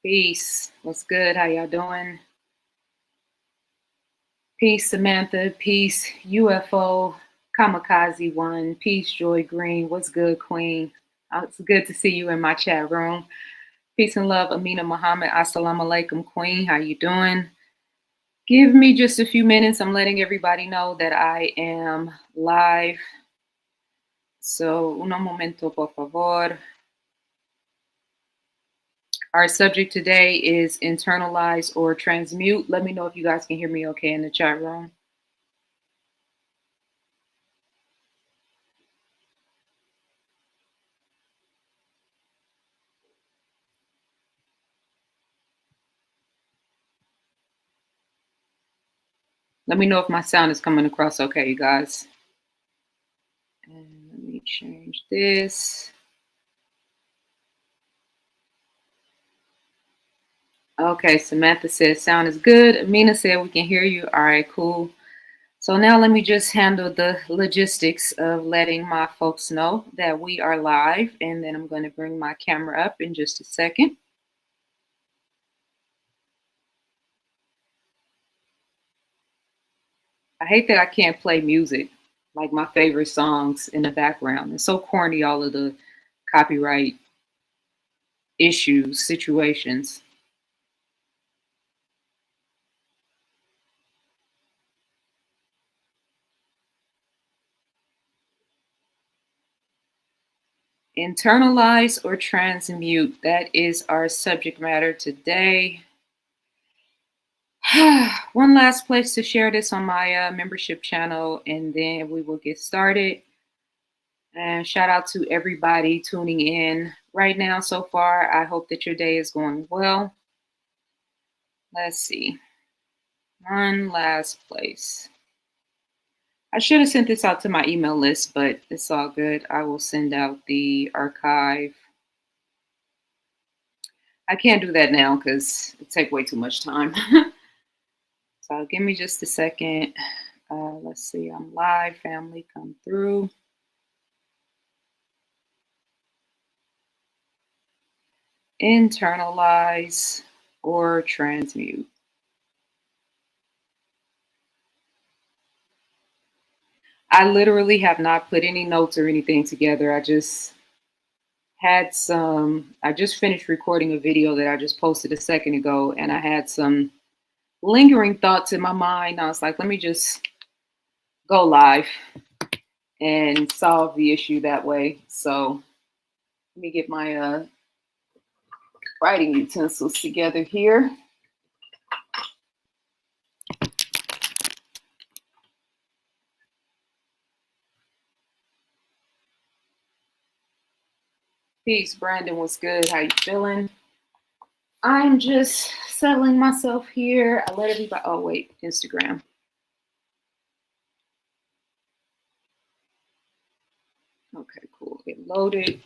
Peace. What's good? How y'all doing? Peace, Samantha. Peace, UFO. Kamikaze One. Peace, Joy Green. What's good, Queen? It's good to see you in my chat room. Peace and love, Amina Muhammad. Assalamu alaikum, Queen. How you doing? Give me just a few minutes. I'm letting everybody know that I am live. So, un momento, por favor. Our subject today is internalize or transmute. Let me know if you guys can hear me okay in the chat room. Let me know if my sound is coming across okay, you guys. And let me change this. Okay, Samantha says sound is good. Amina said we can hear you. All right, cool. So now let me just handle the logistics of letting my folks know that we are live, and then I'm going to bring my camera up in just a second. I hate that I can't play music, like my favorite songs in the background. It's so corny, all of the copyright issues, situations. Internalize or transmute, that is our subject matter today. One last place to share this on my membership channel, and then we will get started. And shout out to everybody tuning in right now so far. I hope that your day is going well. Let's see. One last place. I should have sent this out to my email list, but it's all good. I will send out the archive. I can't do that now because it takes way too much time. So give me just a second. Let's see. I'm live. Family, come through. Internalize or transmute. I literally have not put any notes or anything together. I just finished recording a video that I just posted a second ago, and I had some lingering thoughts in my mind. I was like, let me just go live and solve the issue that way. So let me get my writing utensils together here. Peace, Brandon. What's good? How you feeling? I'm just settling myself here. I let everybody. Oh wait, Instagram. Okay, cool. Get loaded.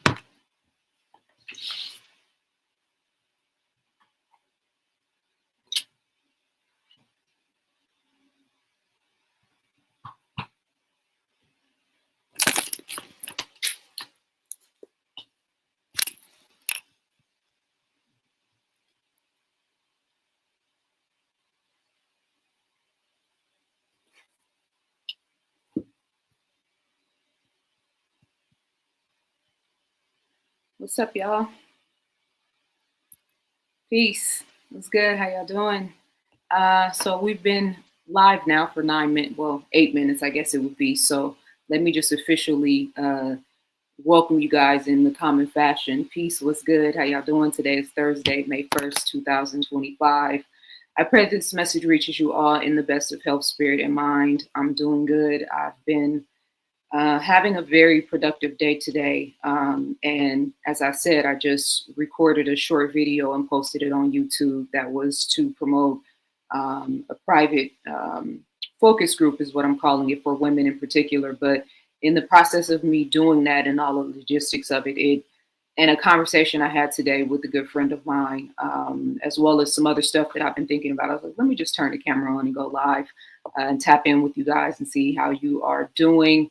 What's up, y'all? Peace. What's good? How y'all doing? So we've been live now for 9 minutes. Well, 8 minutes, I guess it would be. So let me just officially welcome you guys in the common fashion. Peace. What's good? How y'all doing? Today is Thursday, May 1st, 2025. I pray this message reaches you all in the best of health, spirit, and mind. I'm doing good. I've been having a very productive day today. And as I said, I just recorded a short video and posted it on YouTube that was to promote a private focus group, is what I'm calling it, for women in particular. But in the process of me doing that and all the logistics of it, and a conversation I had today with a good friend of mine, as well as some other stuff that I've been thinking about, I was like, let me just turn the camera on and go live and tap in with you guys and see how you are doing.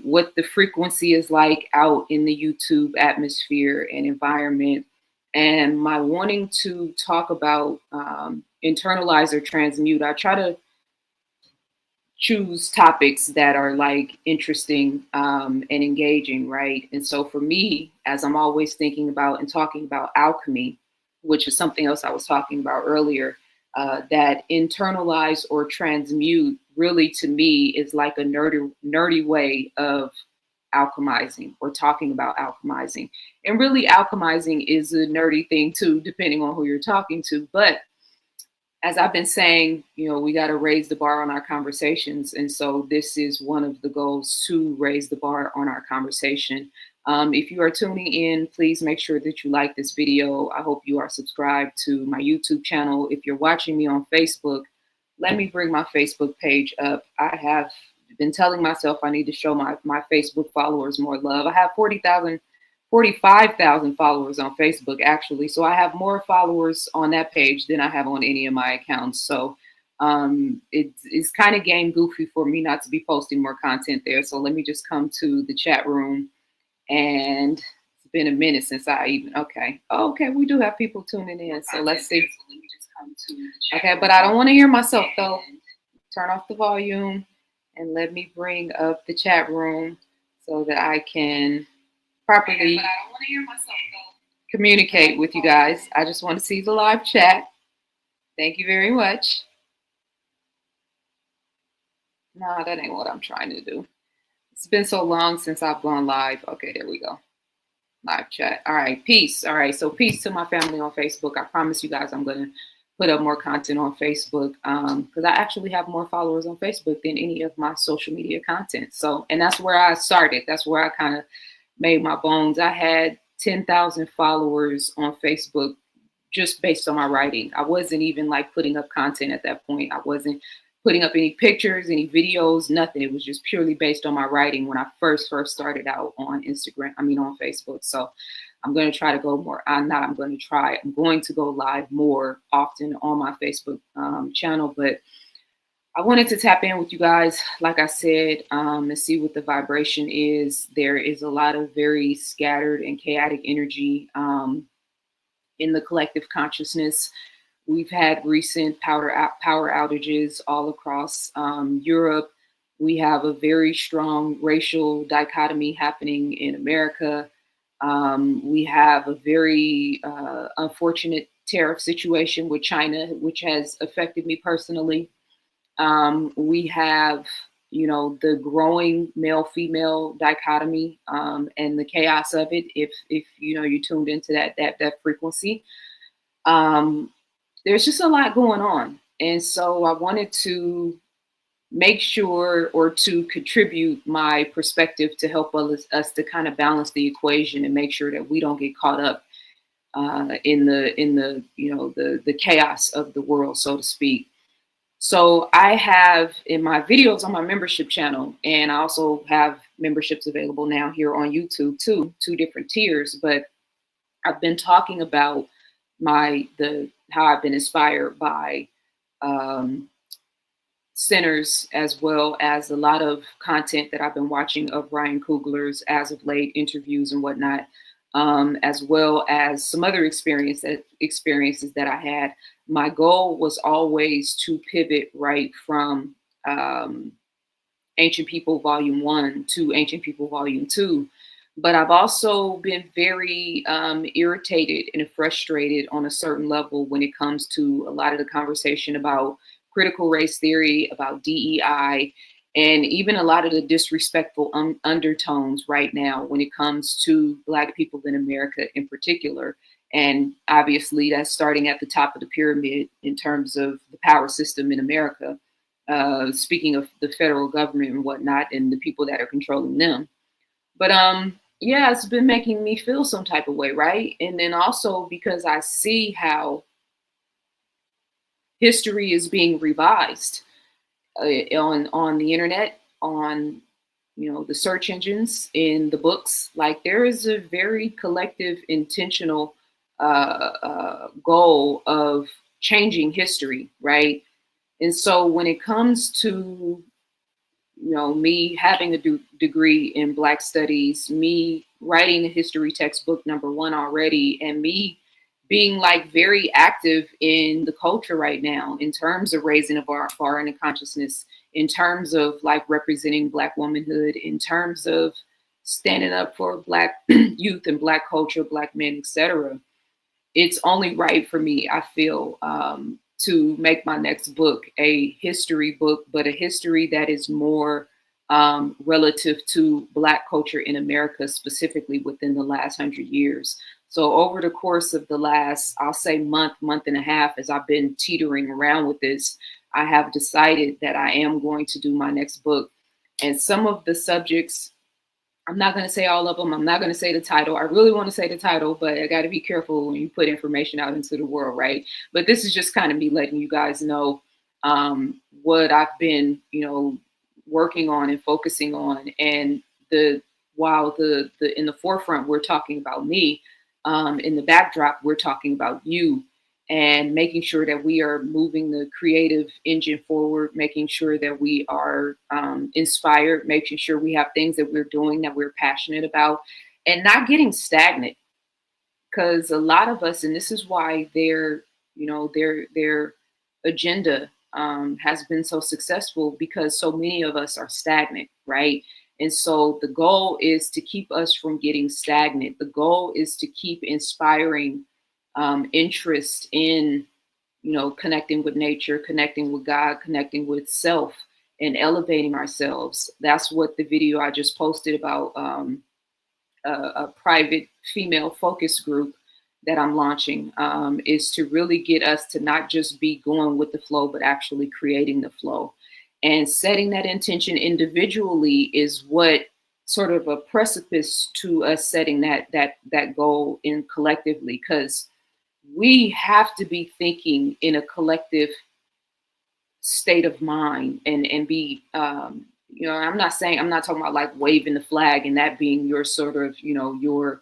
What the frequency is like out in the YouTube atmosphere and environment. And my wanting to talk about internalize or transmute, I try to choose topics that are like interesting and engaging, right? And so for me, as I'm always thinking about and talking about alchemy, which is something else I was talking about earlier, that internalize or transmute really to me is like a nerdy way of alchemizing or talking about alchemizing. And really, alchemizing is a nerdy thing too, depending on who you're talking to. But as I've been saying, we got to raise the bar on our conversations. And so this is one of the goals, to raise the bar on our conversation. If you are tuning in, please make sure that you like this video. I hope you are subscribed to my YouTube channel. If you're watching me on Facebook, let me bring my Facebook page up. I have been telling myself I need to show my Facebook followers more love. I have 45,000 followers on Facebook, actually. So I have more followers on that page than I have on any of my accounts. So it's kind of game goofy for me not to be posting more content there. So let me just come to the chat room. And it's been a minute since okay, we do have people tuning in. So let's see. Okay, but I don't want to hear myself though. Turn off the volume and let me bring up the chat room so that I can properly communicate with you guys. I just want to see the live chat. Thank you very much. No, that ain't what I'm trying to do. It's been so long since I've gone live. Okay, there we go. Live chat. All right, peace. All right, so peace to my family on Facebook. I promise you guys I'm going to put up more content on Facebook because I actually have more followers on Facebook than any of my social media content. So, and that's where I started. That's where I kind of made my bones. I had 10,000 followers on Facebook just based on my writing. I wasn't even like putting up content at that point. I wasn't putting up any pictures, any videos, nothing. It was just purely based on my writing when I first started out on on Facebook. So I'm going to try to go more. I'm going to go live more often on my Facebook channel, but I wanted to tap in with you guys, like I said, and see what the vibration is. There is a lot of very scattered and chaotic energy in the collective consciousness. We've had recent power outages all across Europe. We have a very strong racial dichotomy happening in America. We have a very unfortunate tariff situation with China, which has affected me personally. We have, the growing male-female dichotomy and the chaos of it. If you tuned into that frequency, there's just a lot going on, and so I wanted to make sure or to contribute my perspective to help us to kind of balance the equation and make sure that we don't get caught up in the chaos of the world, so to speak. So I have in my videos on my membership channel, and I also have memberships available now here on YouTube too, 2 different tiers. But I've been talking about how I've been inspired by centers, as well as a lot of content that I've been watching of Ryan Coogler's as of late, interviews and whatnot, as well as some other experiences that I had. My goal was always to pivot right from Ancient People Volume 1 to Ancient People Volume 2. But I've also been very irritated and frustrated on a certain level when it comes to a lot of the conversation about critical race theory, about DEI, and even a lot of the disrespectful undertones right now when it comes to Black people in America in particular. And obviously that's starting at the top of the pyramid in terms of the power system in America, speaking of the federal government and whatnot and the people that are controlling them. But yeah, it's been making me feel some type of way, right? And then also because I see how history is being revised on the internet, on the search engines, in the books. Like there is a very collective, intentional goal of changing history, right? And so when it comes to me having a degree in Black studies, me writing a history textbook #1 already, and me being like very active in the culture right now in terms of raising of our inner consciousness, in terms of like representing Black womanhood, in terms of standing up for Black youth and Black culture, Black men, etc. It's only right for me, I feel, to make my next book a history book, but a history that is more relative to Black culture in America, specifically within the last 100 years. So over the course of the last, I'll say month and a half, as I've been teetering around with this, I have decided that I am going to do my next book. And some of the subjects, I'm not going to say all of them. I'm not going to say the title. I really want to say the title, but I got to be careful when you put information out into the world, right? But this is just kind of me letting you guys know what I've been, working on and focusing on. And while in the forefront, we're talking about me, in the backdrop, we're talking about you, and making sure that we are moving the creative engine forward, making sure that we are inspired, making sure we have things that we're doing that we're passionate about, and not getting stagnant. Because a lot of us, and this is why their agenda has been so successful, because so many of us are stagnant, right? And so the goal is to keep us from getting stagnant. The goal is to keep inspiring interest in, connecting with nature, connecting with God, connecting with self, and elevating ourselves. That's what the video I just posted about a private female focus group that I'm launching is to really get us to not just be going with the flow, but actually creating the flow. And setting that intention individually is what sort of a precipice to us setting that goal in collectively, because we have to be thinking in a collective state of mind and be, I'm not talking about like waving the flag and that being your sort of, your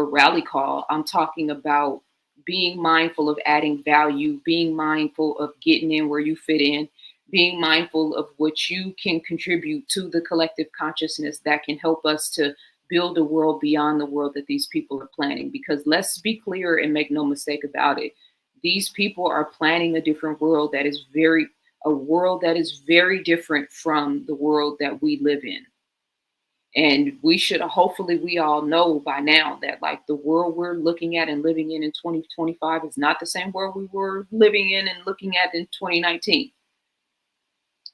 rally call. I'm talking about being mindful of adding value, being mindful of getting in where you fit in, being mindful of what you can contribute to the collective consciousness that can help us to build a world beyond the world that these people are planning. Because let's be clear and make no mistake about it. These people are planning a different world that is very different from the world that we live in. And hopefully we all know by now that like the world we're looking at and living in 2025 is not the same world we were living in and looking at in 2019.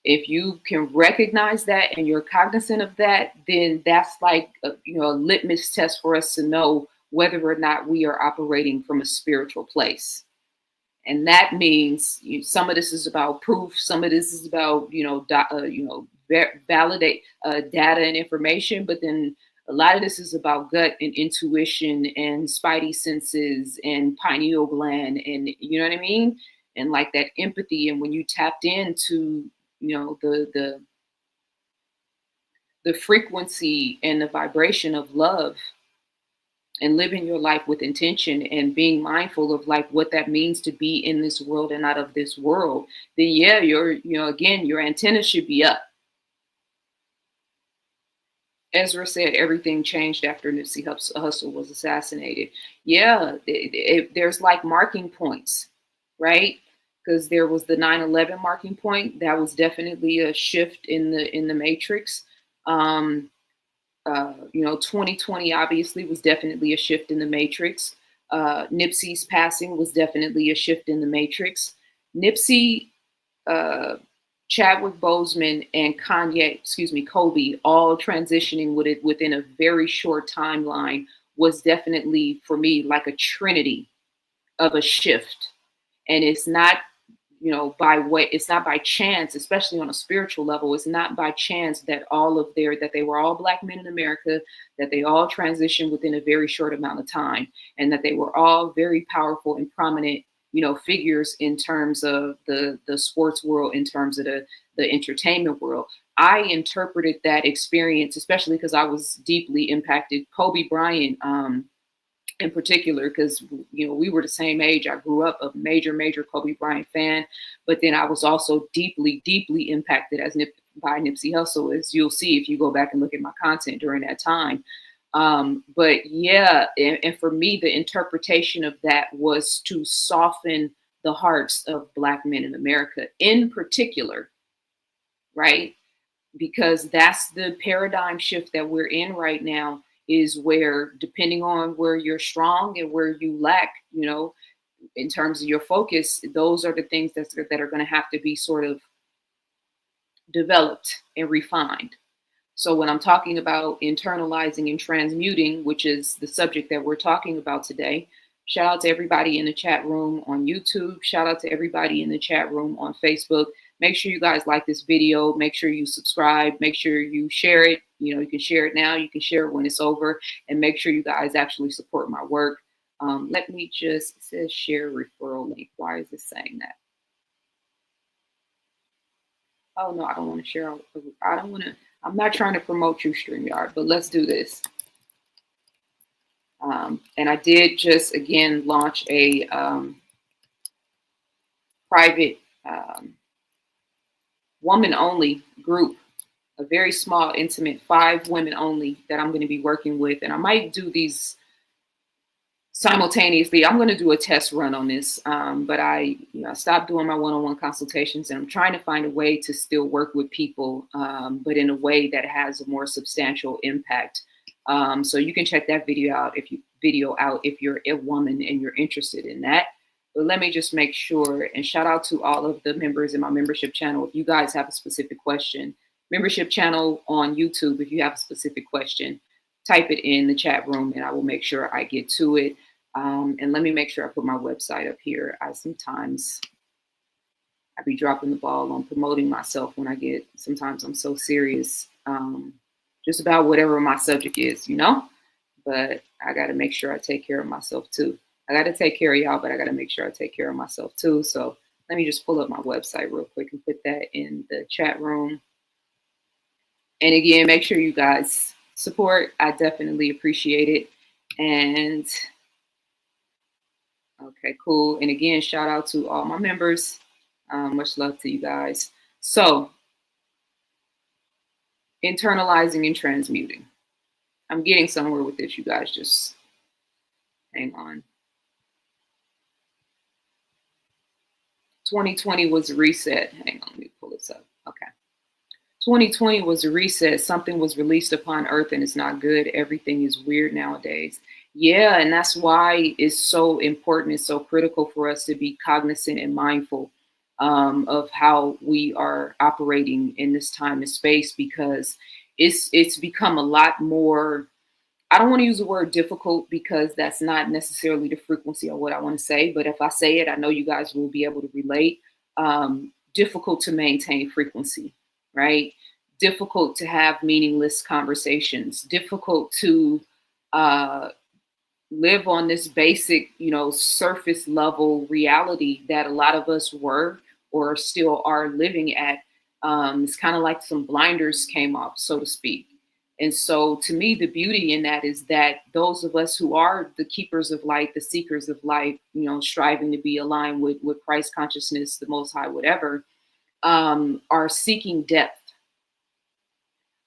If you can recognize that and you're cognizant of that, then that's like a litmus test for us to know whether or not we are operating from a spiritual place. And that means some of this is about proof. Some of this is about, validate data and information. But then a lot of this is about gut and intuition and spidey senses and pineal gland. And you know what I mean? And like that empathy. And when you tapped into, the frequency and the vibration of love, and living your life with intention and being mindful of like what that means to be in this world and not of this world, then yeah, your antennas should be up. Ezra said everything changed after Nipsey Hussle was assassinated. Yeah, there's like marking points, right? Because there was the 9/11 marking point. That was definitely a shift in the matrix. 2020 obviously was definitely a shift in the matrix. Nipsey's passing was definitely a shift in the matrix. Nipsey, Chadwick Boseman, and Kobe, all transitioning with it within a very short timeline was definitely, for me, like a trinity of a shift. And it's not, it's not by chance, especially on a spiritual level. It's not by chance that that they were all Black men in America, that they all transitioned within a very short amount of time, and that they were all very powerful and prominent, figures in terms of the sports world, in terms of the entertainment world. I interpreted that experience, especially because I was deeply impacted. Kobe Bryant, in particular, because we were the same age. I grew up a major Kobe Bryant fan, but then I was also deeply impacted by Nipsey Hussle, as you'll see if you go back and look at my content during that time. But yeah, and for me, the interpretation of that was to soften the hearts of Black men in America in particular, right? Because that's the paradigm shift that we're in right now, is where, depending on where you're strong and where you lack, in terms of your focus, those are the things that are going to have to be sort of developed and refined. So when I'm talking about internalizing and transmuting, which is the subject that we're talking about today, shout out to everybody in the chat room on YouTube. Shout out to everybody in the chat room on Facebook. Make sure you guys like this video. Make sure you subscribe. Make sure you share it. You can share it now. You can share it when it's over. And make sure you guys actually support my work. Let me just, it says share referral link. Why is it saying that? Oh, no, I don't want to share. I don't want to. I'm not trying to promote you, StreamYard, but let's do this. And I did just, again, launch a private woman-only group, a very small, intimate, 5 women only that I'm going to be working with. And I might do these simultaneously. I'm going to do a test run on this, but I stopped doing my one-on-one consultations, and I'm trying to find a way to still work with people, but in a way that has a more substantial impact. So you can check that video out if you're a woman and you're interested in that. But let me just make sure, and shout out to all of the members in my membership channel. If you guys have a specific question, membership channel on YouTube, if you have a specific question, type it in the chat room and I will make sure I get to it. And let me make sure I put my website up here. I be dropping the ball on promoting myself sometimes I'm so serious, just about whatever my subject is, but I got to make sure I take care of myself too. I got to take care of y'all, but I got to make sure I take care of myself too. So let me just pull up my website real quick and put that in the chat room. And again, make sure you guys support. I definitely appreciate it. And okay, cool. And again, shout out to all my members. Much love to you guys. So internalizing and transmuting. I'm getting somewhere with this, you guys. Just hang on. 2020 was a reset. Hang on, let me pull this up. Okay. 2020 was a reset. Something was released upon earth and it's not good. Everything is weird nowadays. Yeah, and that's why it's so important. It's so critical for us to be cognizant and mindful of how we are operating in this time and space, because it's become a lot more. I don't want to use the word difficult because that's not necessarily the frequency of what I want to say. But if I say it, I know you guys will be able to relate. Difficult to maintain frequency, right? Difficult to have meaningless conversations. Difficult to live on this basic, surface level reality that a lot of us were or still are living at. It's kind of like some blinders came off, so to speak. And so to me, the beauty in that is that those of us who are the keepers of light, the seekers of light, striving to be aligned with Christ consciousness, the Most High, whatever, are seeking depth,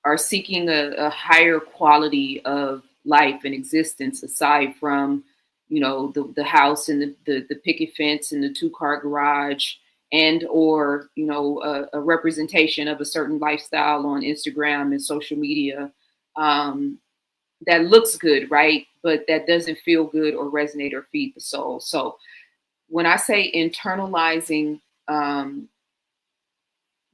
are seeking a higher quality of life and existence aside from, the house and the picket fence and the 2-car garage, and or, a representation of a certain lifestyle on Instagram and social media. That looks good, right? But that doesn't feel good or resonate or feed the soul. So when I say internalizing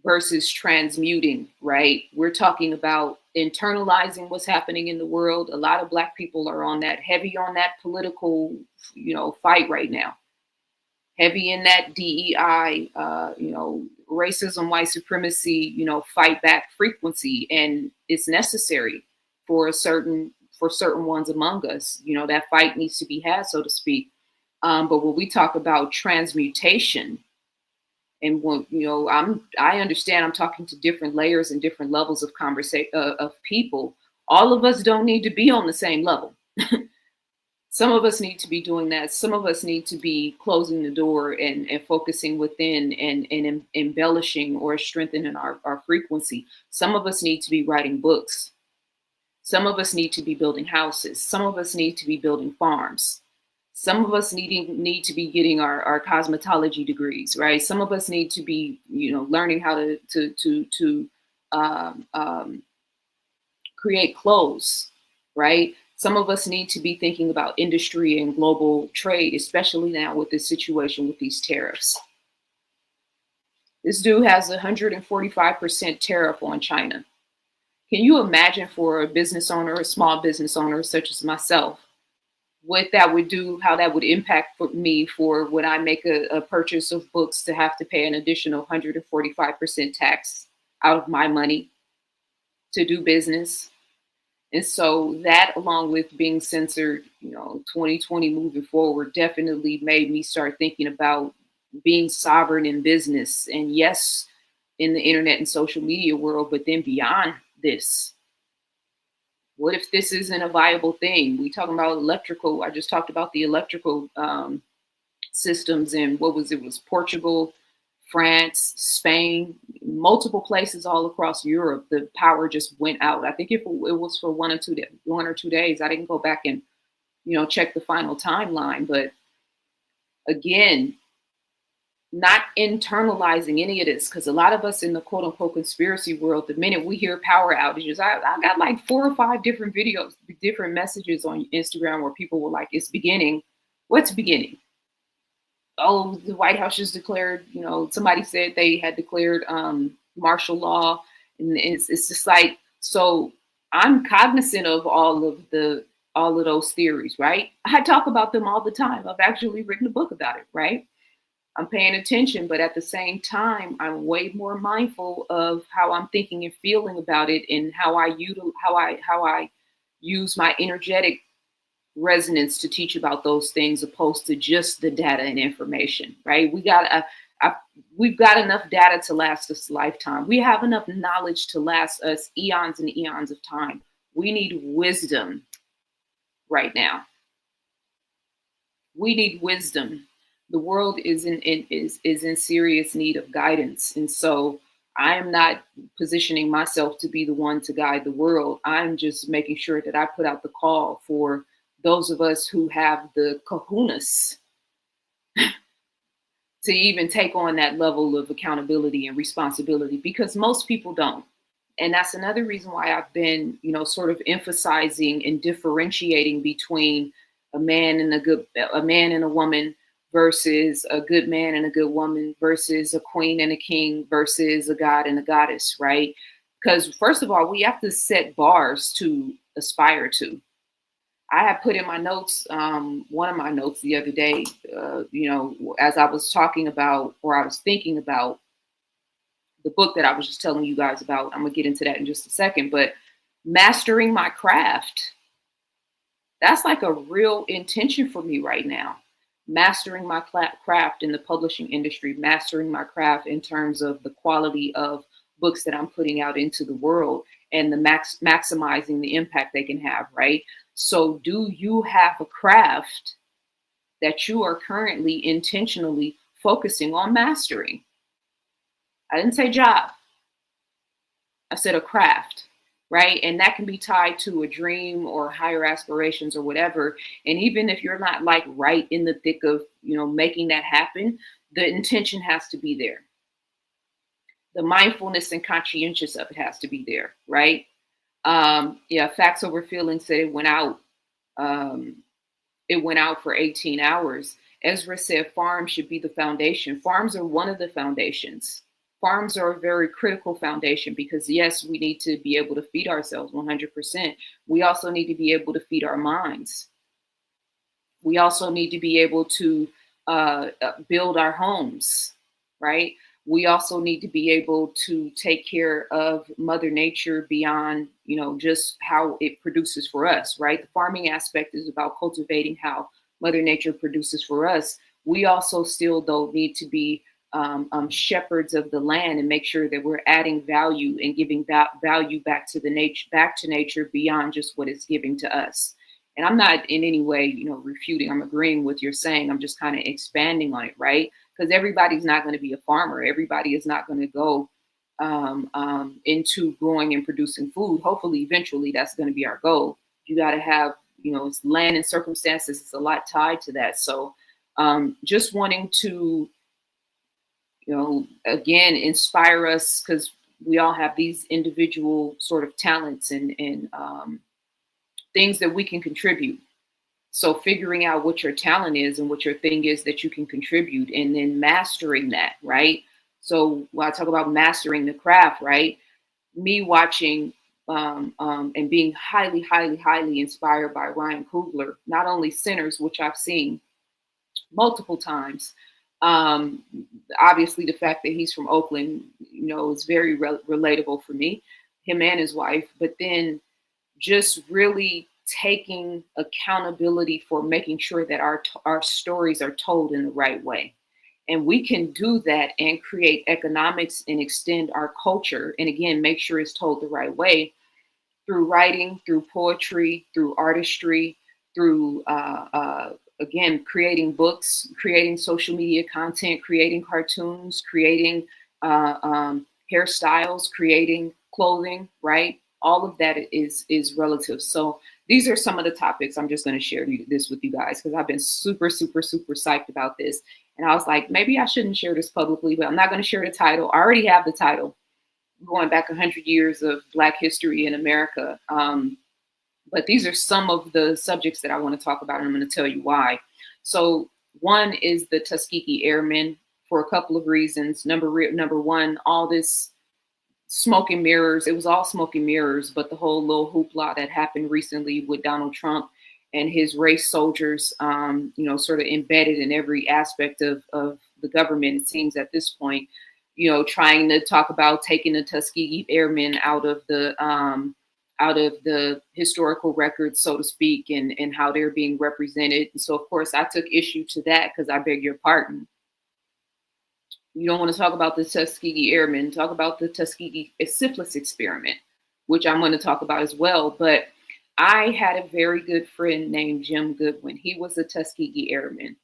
versus transmuting, right? We're talking about internalizing what's happening in the world. A lot of Black people are heavy on that political, fight right now. Heavy in that DEI, racism, white supremacy, fight back frequency. And it's necessary for certain ones among us. That fight needs to be had, so to speak. But when we talk about transmutation, and when, I understand I'm talking to different layers and different levels of conversation of people. All of us don't need to be on the same level. Some of us need to be doing that. Some of us need to be closing the door and focusing within and embellishing or strengthening our frequency. Some of us need to be writing books. Some of us need to be building houses. Some of us need to be building farms. Some of us need to be getting our cosmetology degrees, right? Some of us need to be, learning how to um, um, create clothes, right? Some of us need to be thinking about industry and global trade, especially now with this situation with these tariffs. This dude has 145% tariff on China. Can you imagine for a business owner, a small business owner such as myself, what that would do, how that would impact for me for when I make a purchase of books to have to pay an additional 145% tax out of my money to do business? And so that, along with being censored, 2020 moving forward, definitely made me start thinking about being sovereign in business. And yes, in the internet and social media world, but then beyond this, what if this isn't a viable thing? We talking about electrical. I just talked about the electrical systems, and what was it? Was Portugal, France, Spain, multiple places all across Europe. The power just went out. I think if it was for 1 or 2 days. I didn't go back and check the final timeline, but again, not internalizing any of this, because a lot of us in the quote unquote conspiracy world, the minute we hear power outages, I got like 4 or 5 different videos, different messages on Instagram where people were like, it's beginning. What's beginning? Oh, the White House just declared, somebody said they had declared martial law. And it's just like, so I'm cognizant of all of those theories, right? I talk about them all the time. I've actually written a book about it, right? I'm paying attention, but at the same time, I'm way more mindful of how I'm thinking and feeling about it, and how I use my energetic resonance to teach about those things, opposed to just the data and information. Right? We've got enough data to last us a lifetime. We have enough knowledge to last us eons and eons of time. We need wisdom right now. We need wisdom. The world is in serious need of guidance. And so I am not positioning myself to be the one to guide the world. I'm just making sure that I put out the call for those of us who have the kahunas to even take on that level of accountability and responsibility, because most people don't. And that's another reason why I've been, sort of emphasizing and differentiating between a man and a woman, versus a good man and a good woman, versus a queen and a king, versus a god and a goddess, right? Because first of all, we have to set bars to aspire to. I have put in my notes, one of my notes the other day, as I was talking about, or I was thinking about the book that I was just telling you guys about. I'm gonna get into that in just a second, but mastering my craft, that's like a real intention for me right now. Mastering my craft in the publishing industry, mastering my craft in terms of the quality of books that I'm putting out into the world, and the maximizing the impact they can have, right? So do you have a craft that you are currently intentionally focusing on mastering? I didn't say job. I said a craft. Right? And that can be tied to a dream or higher aspirations or whatever. And even if you're not like right in the thick of, making that happen, the intention has to be there. The mindfulness and conscientious of it has to be there, right? Facts over feelings said it went out. It went out for 18 hours. Ezra said farms should be the foundation. Farms are one of the foundations. Farms are a very critical foundation, because yes, we need to be able to feed ourselves 100%. We also need to be able to feed our minds. We also need to be able to build our homes, right? We also need to be able to take care of Mother Nature beyond, just how it produces for us, right? The farming aspect is about cultivating how Mother Nature produces for us. We also still, though, need to be shepherds of the land, and make sure that we're adding value and giving value back to nature beyond just what it's giving to us. And I'm not in any way, refuting. I'm agreeing with you're saying. I'm just kind of expanding on it, right? Because everybody's not going to be a farmer. Everybody is not going to go into growing and producing food. Hopefully, eventually, that's going to be our goal. You got to have, it's land and circumstances. It's a lot tied to that. So, just wanting to, again, inspire us, because we all have these individual sort of talents and things that we can contribute. So figuring out what your talent is and what your thing is that you can contribute, and then mastering that, right? So when I talk about mastering the craft, right? Me watching and being highly, highly, highly inspired by Ryan Coogler, not only Sinners, which I've seen multiple times. Obviously, the fact that he's from Oakland, is very relatable for me, him and his wife. But then just really taking accountability for making sure that our stories are told in the right way. And we can do that and create economics and extend our culture. And again, make sure it's told the right way through writing, through poetry, through artistry, through, again, creating books, creating social media content, creating cartoons, creating hairstyles, creating clothing, right? All of that is relative. So these are some of the topics. I'm just going to share this with you guys because I've been super, super, super psyched about this. And I was like, maybe I shouldn't share this publicly, but I'm not going to share the title. I already have the title, going back 100 years of Black history in America. But these are some of the subjects that I want to talk about, and I'm going to tell you why. So one is the Tuskegee Airmen for a couple of reasons. Number one, all this smoke and mirrors. It was all smoke and mirrors, but the whole little hoopla that happened recently with Donald Trump and his race soldiers, sort of embedded in every aspect of the government, it seems at this point, trying to talk about taking the Tuskegee Airmen out of the historical records, so to speak, and how they're being represented. And so, of course, I took issue to that because I beg your pardon. You don't want to talk about the Tuskegee Airmen, talk about the Tuskegee syphilis experiment, which I'm going to talk about as well. But I had a very good friend named Jim Goodwin. He was a Tuskegee Airman.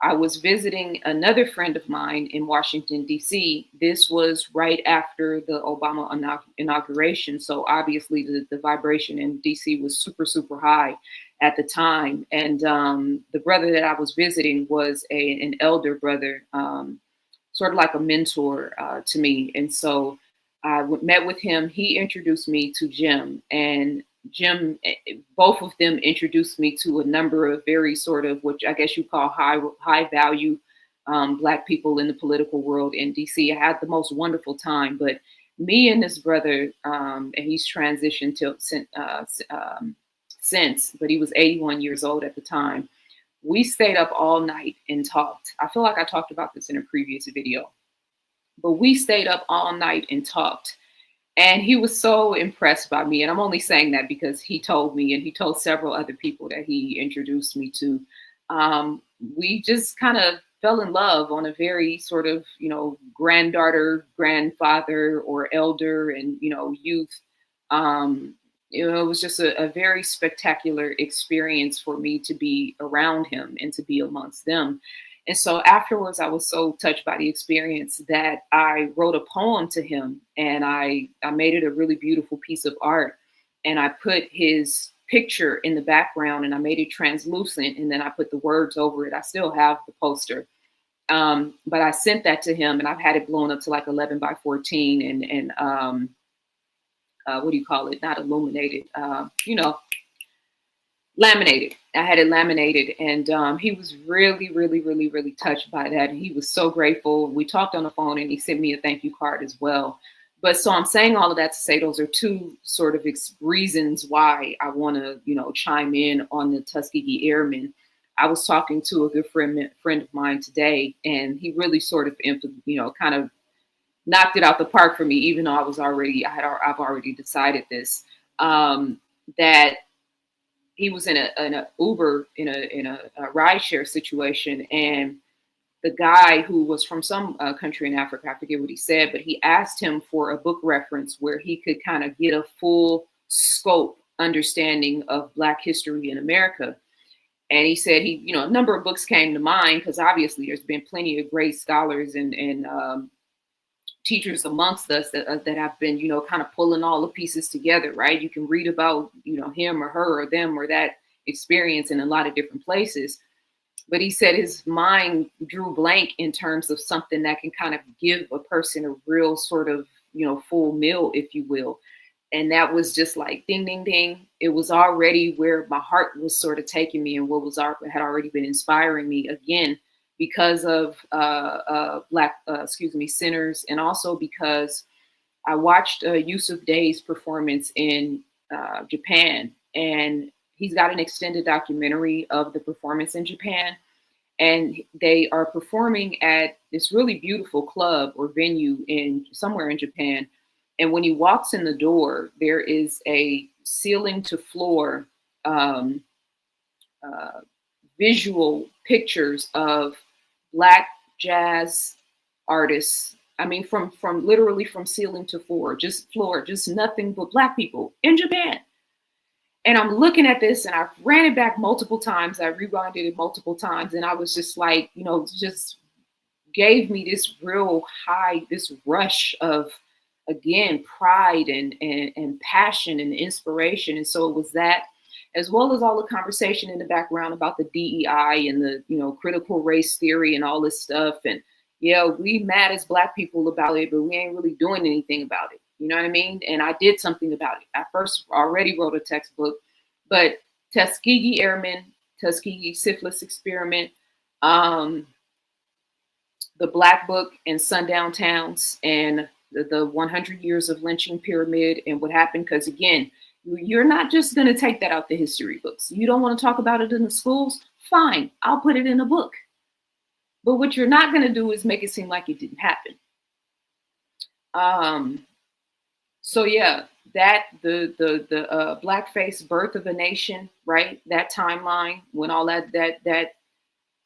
I was visiting another friend of mine in Washington, D.C. This was right after the Obama inauguration. So obviously the vibration in D.C. was super, super high at the time. And the brother that I was visiting was an elder brother, sort of like a mentor to me. And so I met with him. He introduced me to Jim, and Jim, both of them introduced me to a number of very sort of, which I guess you call high value Black people in the political world in DC. I had the most wonderful time. But me and this brother, and he's transitioned since, but he was 81 years old at the time. We stayed up all night and talked. I feel like I talked about this in a previous video, but we stayed up all night and talked. And he was so impressed by me. And I'm only saying that because he told me, and he told several other people that he introduced me to. We just kind of fell in love on a very sort of, granddaughter, grandfather, or elder and, youth. It was just a very spectacular experience for me to be around him and to be amongst them. And so afterwards, I was so touched by the experience that I wrote a poem to him, and I made it a really beautiful piece of art. And I put his picture in the background, and I made it translucent, and then I put the words over it. I still have the poster. But I sent that to him, and I've had it blown up to like 11 by 14 and what do you call it? Not illuminated, laminated. I had it laminated, and he was really, really, really, really touched by that. And he was so grateful. We talked on the phone, and he sent me a thank you card as well. But so I'm saying all of that to say those are two sort of reasons why I want to, chime in on the Tuskegee Airmen. I was talking to a good friend of mine today, and he really sort of, kind of knocked it out the park for me, even though I've already decided this, that he was in a Uber in a rideshare situation, and the guy who was from some country in Africa, I forget what he said, but he asked him for a book reference where he could kind of get a full scope understanding of Black history in America. And he said a number of books came to mind because obviously there's been plenty of great scholars and teachers amongst us that have been, kind of pulling all the pieces together, right? You can read about, him or her or them or that experience in a lot of different places. But he said his mind drew blank in terms of something that can kind of give a person a real sort of, full meal, if you will. And that was just like ding, ding, ding. It was already where my heart was sort of taking me and what had already been inspiring me again because of sinners, and also because I watched Yusuf Day's performance in Japan, and he's got an extended documentary of the performance in Japan. And they are performing at this really beautiful club or venue somewhere in Japan. And when he walks in the door, there is a ceiling to floor visual pictures of Black jazz artists. I mean, from literally from ceiling to floor, just nothing but Black people in Japan. And I'm looking at this, and I ran it back multiple times. I rewinded it multiple times, and I was just like, just gave me this real high, this rush of, again, pride and passion and inspiration. And so it was that, as well as all the conversation in the background about the DEI and the, critical race theory and all this stuff. And yeah, we mad as Black people about it, but we ain't really doing anything about it. You know what I mean? And I did something about it. I first already wrote a textbook, but Tuskegee Airmen, Tuskegee Syphilis Experiment, the Black Book and Sundown Towns, and the 100 Years of Lynching Pyramid and what happened. Because again, you're not just going to take that out the history books. You don't want to talk about it in the schools? Fine, I'll put it in a book. But what you're not going to do is make it seem like it didn't happen. So yeah, that the blackface birth of a nation, right? That timeline when all that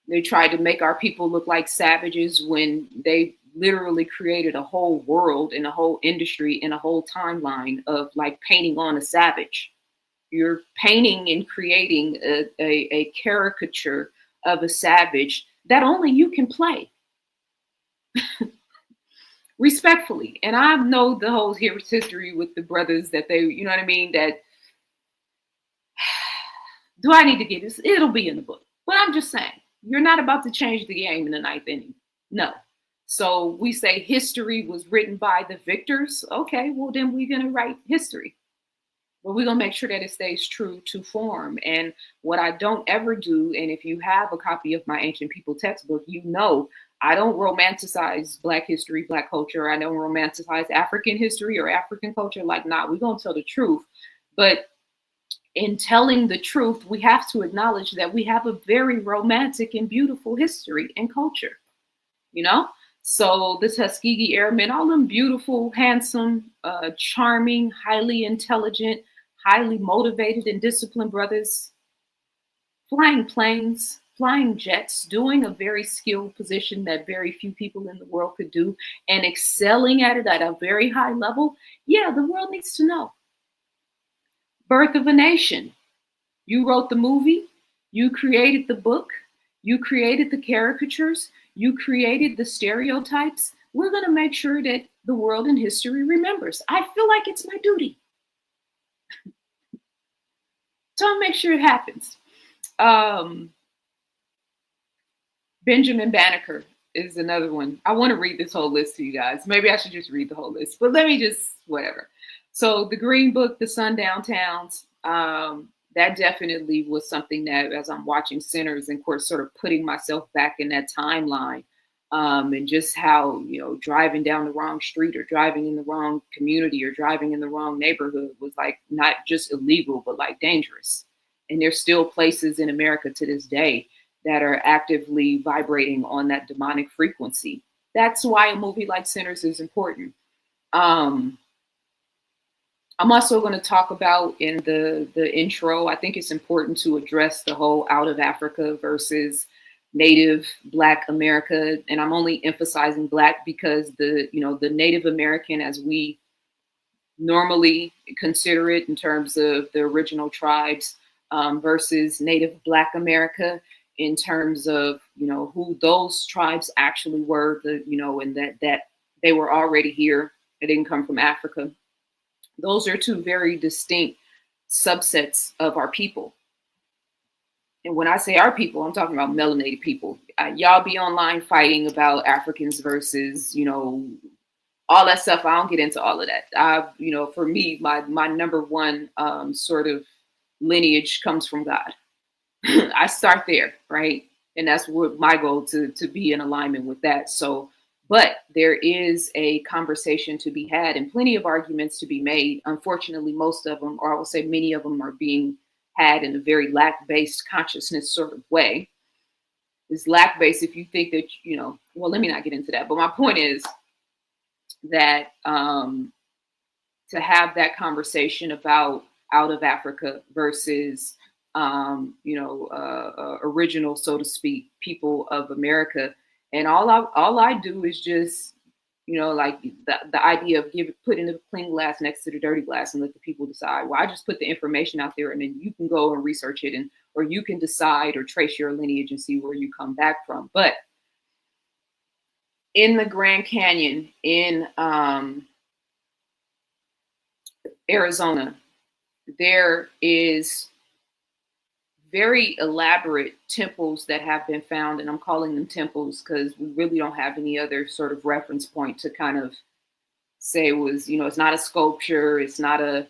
they tried to make our people look like savages when they literally created a whole world and a whole industry and a whole timeline of like painting on a savage. You're painting and creating a caricature of a savage that only you can play. Respectfully. And I know the whole history with the brothers that they, you know what I mean? That, do I need to get this? It'll be in the book. But I'm just saying, you're not about to change the game in the ninth inning. No. So we say history was written by the victors. Okay, well, then we're going to write history. But we're going to make sure that it stays true to form. And what I don't ever do, and if you have a copy of my Ancient People textbook, you know I don't romanticize Black history, Black culture. I don't romanticize African history or African culture. Like, nah, we're going to tell the truth. But in telling the truth, we have to acknowledge that we have a very romantic and beautiful history and culture, you know? So the Tuskegee Airmen, all them beautiful, handsome, charming, highly intelligent, highly motivated and disciplined brothers, flying planes, flying jets, doing a very skilled position that very few people in the world could do, and excelling at it at a very high level. Yeah, the world needs to know. Birth of a Nation. You wrote the movie, you created the book, you created the caricatures, you created the stereotypes. We're going to make sure that the world in history remembers. I feel like it's my duty. So I'll make sure it happens. Benjamin Banneker is another one. I want to read this whole list to you guys. Maybe I should just read the whole list, but let me just, whatever. So the Green Book, the Sundown Towns, that definitely was something that as I'm watching Sinners and, of course, sort of putting myself back in that timeline, and just how, you know, driving down the wrong street or driving in the wrong community or driving in the wrong neighborhood was like not just illegal, but like dangerous. And there's still places in America to this day that are actively vibrating on that demonic frequency. That's why a movie like Sinners is important. I'm also going to talk about in the intro, I think it's important to address the whole out of Africa versus Native Black America. And I'm only emphasizing Black because the Native American, as we normally consider it in terms of the original tribes, versus Native Black America in terms of, you know, who those tribes actually were, and that they were already here. They didn't come from Africa. Those are two very distinct subsets of our people. And when I say our people, I'm talking about melanated people. Y'all be online fighting about Africans versus, all that stuff. I don't get into all of that. For me, my number one sort of lineage comes from God. I start there, right? And that's what my goal to be in alignment with that. So, but there is a conversation to be had and plenty of arguments to be made. Unfortunately, most of them, or I will say many of them, are being had in a very lack-based consciousness sort of way. It's lack-based if you think that, well, let me not get into that. But my point is that to have that conversation about out of Africa versus original, so to speak, people of America. And all I do is just, like the idea of putting the clean glass next to the dirty glass and let the people decide. Well, I just put the information out there and then you can go and research it or you can decide or trace your lineage and see where you come back from. But in the Grand Canyon in Arizona, there is very elaborate temples that have been found, and I'm calling them temples because we really don't have any other sort of reference point to kind of say it was, it's not a sculpture, it's not a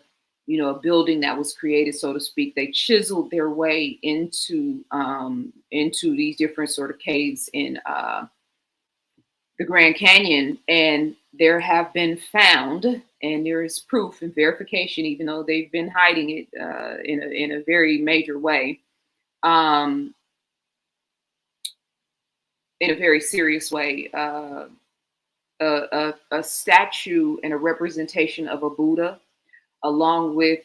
building that was created, so to speak. They chiseled their way into these different sort of caves in the Grand Canyon, and there have been found, and there is proof and verification, even though they've been hiding it in a very major way, in a very serious way, a statue and a representation of a Buddha, along with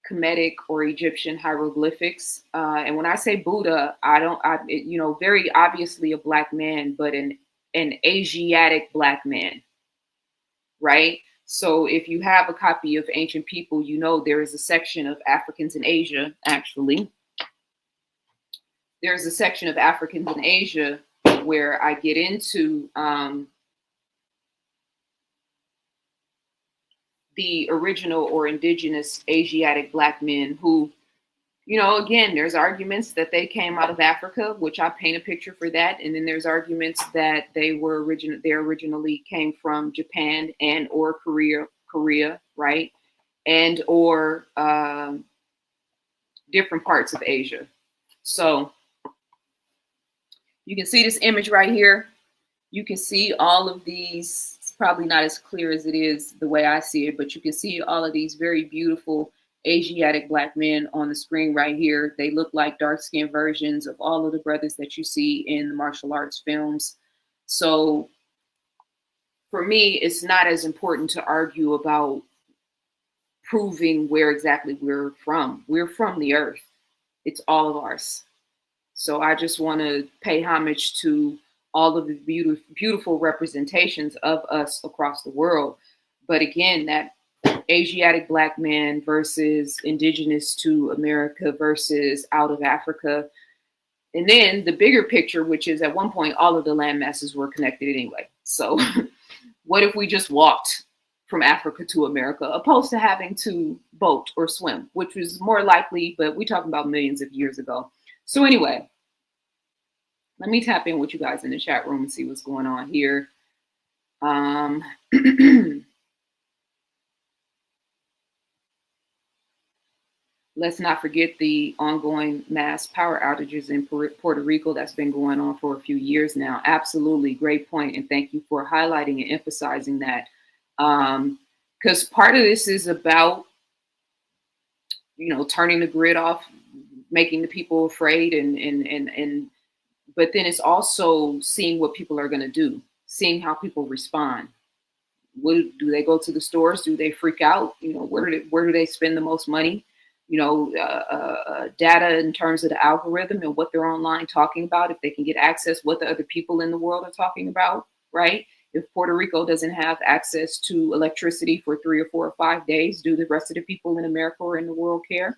Kemetic or Egyptian hieroglyphics. And when I say Buddha, very obviously a Black man, but an Asiatic Black man, right? So if you have a copy of Ancient People, there is a section of Africans in Asia, actually. There's a section of Africans in Asia where I get into the original or indigenous Asiatic Black men who, again, there's arguments that they came out of Africa, which I paint a picture for that. And then there's arguments that they originally came from Japan and or Korea, right? And or different parts of Asia. So you can see this image right here. You can see all of these. It's probably not as clear as it is the way I see it, but you can see all of these very beautiful Asiatic Black men on the screen right here. They look like dark-skinned versions of all of the brothers that you see in the martial arts films. So for me, it's not as important to argue about proving where exactly we're from. We're from the earth. It's all of ours. So I just want to pay homage to all of the beautiful representations of us across the world. But again, that Asiatic Black man versus indigenous to America versus out of Africa. And then the bigger picture, which is at one point, all of the land masses were connected anyway. So what if we just walked from Africa to America, opposed to having to boat or swim, which was more likely, but we're talking about millions of years ago. So anyway, let me tap in with you guys in the chat room and see what's going on here. Let's not forget the ongoing mass power outages in Puerto Rico that's been going on for a few years now. Absolutely, great point, and thank you for highlighting and emphasizing that. Because part of this is about, turning the grid off, making the people afraid, but then it's also seeing what people are going to do, seeing how people respond. Do they go to the stores? Do they freak out? Where do they spend the most money? Data in terms of the algorithm and what they're online talking about, if they can get access, what the other people in the world are talking about, right? If Puerto Rico doesn't have access to electricity for 3 or 4 or 5 days, do the rest of the people in America or in the world care?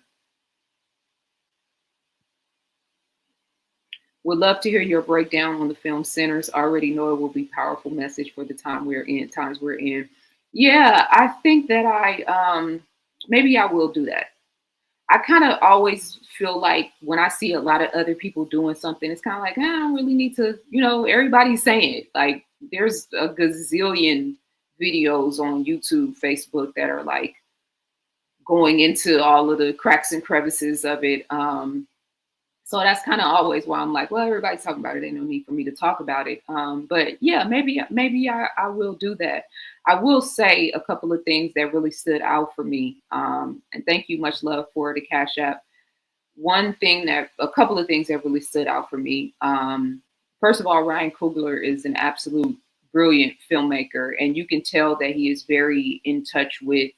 Would love to hear your breakdown on the film Sinners. I already know it will be powerful message for the times we're in. Yeah, I think that maybe I will do that. I kind of always feel like when I see a lot of other people doing something, it's kind of like, I don't really need to, everybody's saying it. Like there's a gazillion videos on YouTube, Facebook that are like going into all of the cracks and crevices of it. So that's kind of always why I'm like, well, everybody's talking about it. Ain't no need for me to talk about it. But yeah, maybe I will do that. I will say a couple of things that really stood out for me. And thank you, much love for the Cash App. A couple of things that really stood out for me. First of all, Ryan Coogler is an absolute brilliant filmmaker, and you can tell that he is very in touch with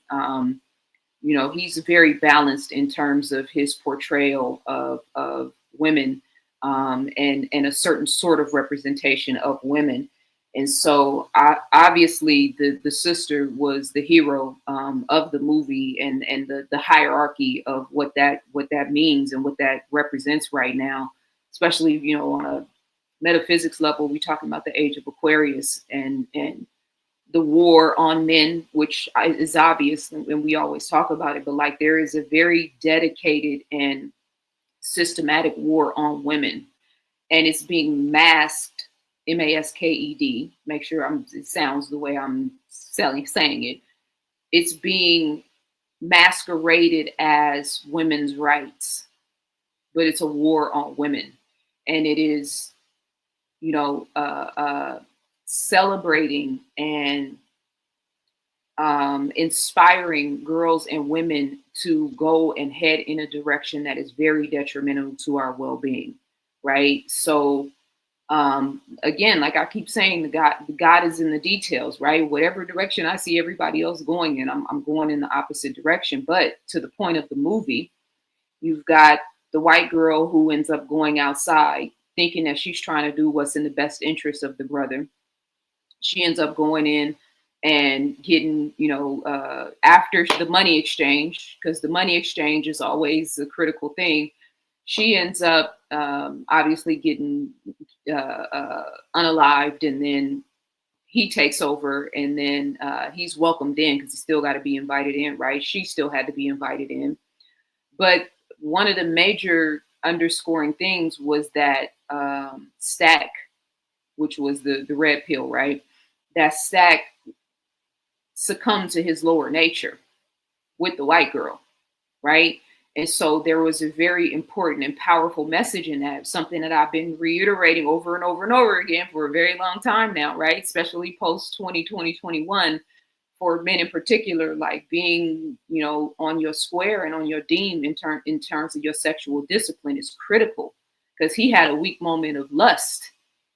he's very balanced in terms of his portrayal of women, and a certain sort of representation of women. And so obviously the sister was the hero of the movie, and the hierarchy of what that means and what that represents right now, especially on a metaphysics level. We're talking about the age of Aquarius and the war on men, which is obvious, and we always talk about it, but like there is a very dedicated and systematic war on women, and it's being masked, masked. Make sure it sounds the way I'm saying it. It's being masqueraded as women's rights, but it's a war on women, and it is, celebrating and inspiring girls and women to go and head in a direction that is very detrimental to our well-being, right? So again, like I keep saying, the God is in the details, right? Whatever direction I see everybody else going in, I'm going in the opposite direction. But to the point of the movie, you've got the white girl who ends up going outside thinking that she's trying to do what's in the best interest of the brother. She ends up going in and getting, after the money exchange, because the money exchange is always a critical thing. She ends up obviously getting unalived, and then he takes over, and then he's welcomed in because he still got to be invited in, right? She still had to be invited in. But one of the major underscoring things was that Stack, which was the red pill, right? That Stack succumbed to his lower nature with the white girl, right? And so there was a very important and powerful message in that, something that I've been reiterating over and over and over again for a very long time now, right? Especially post 2021, for men in particular, like being, on your square and on your dime in terms of your sexual discipline is critical, because he had a weak moment of lust.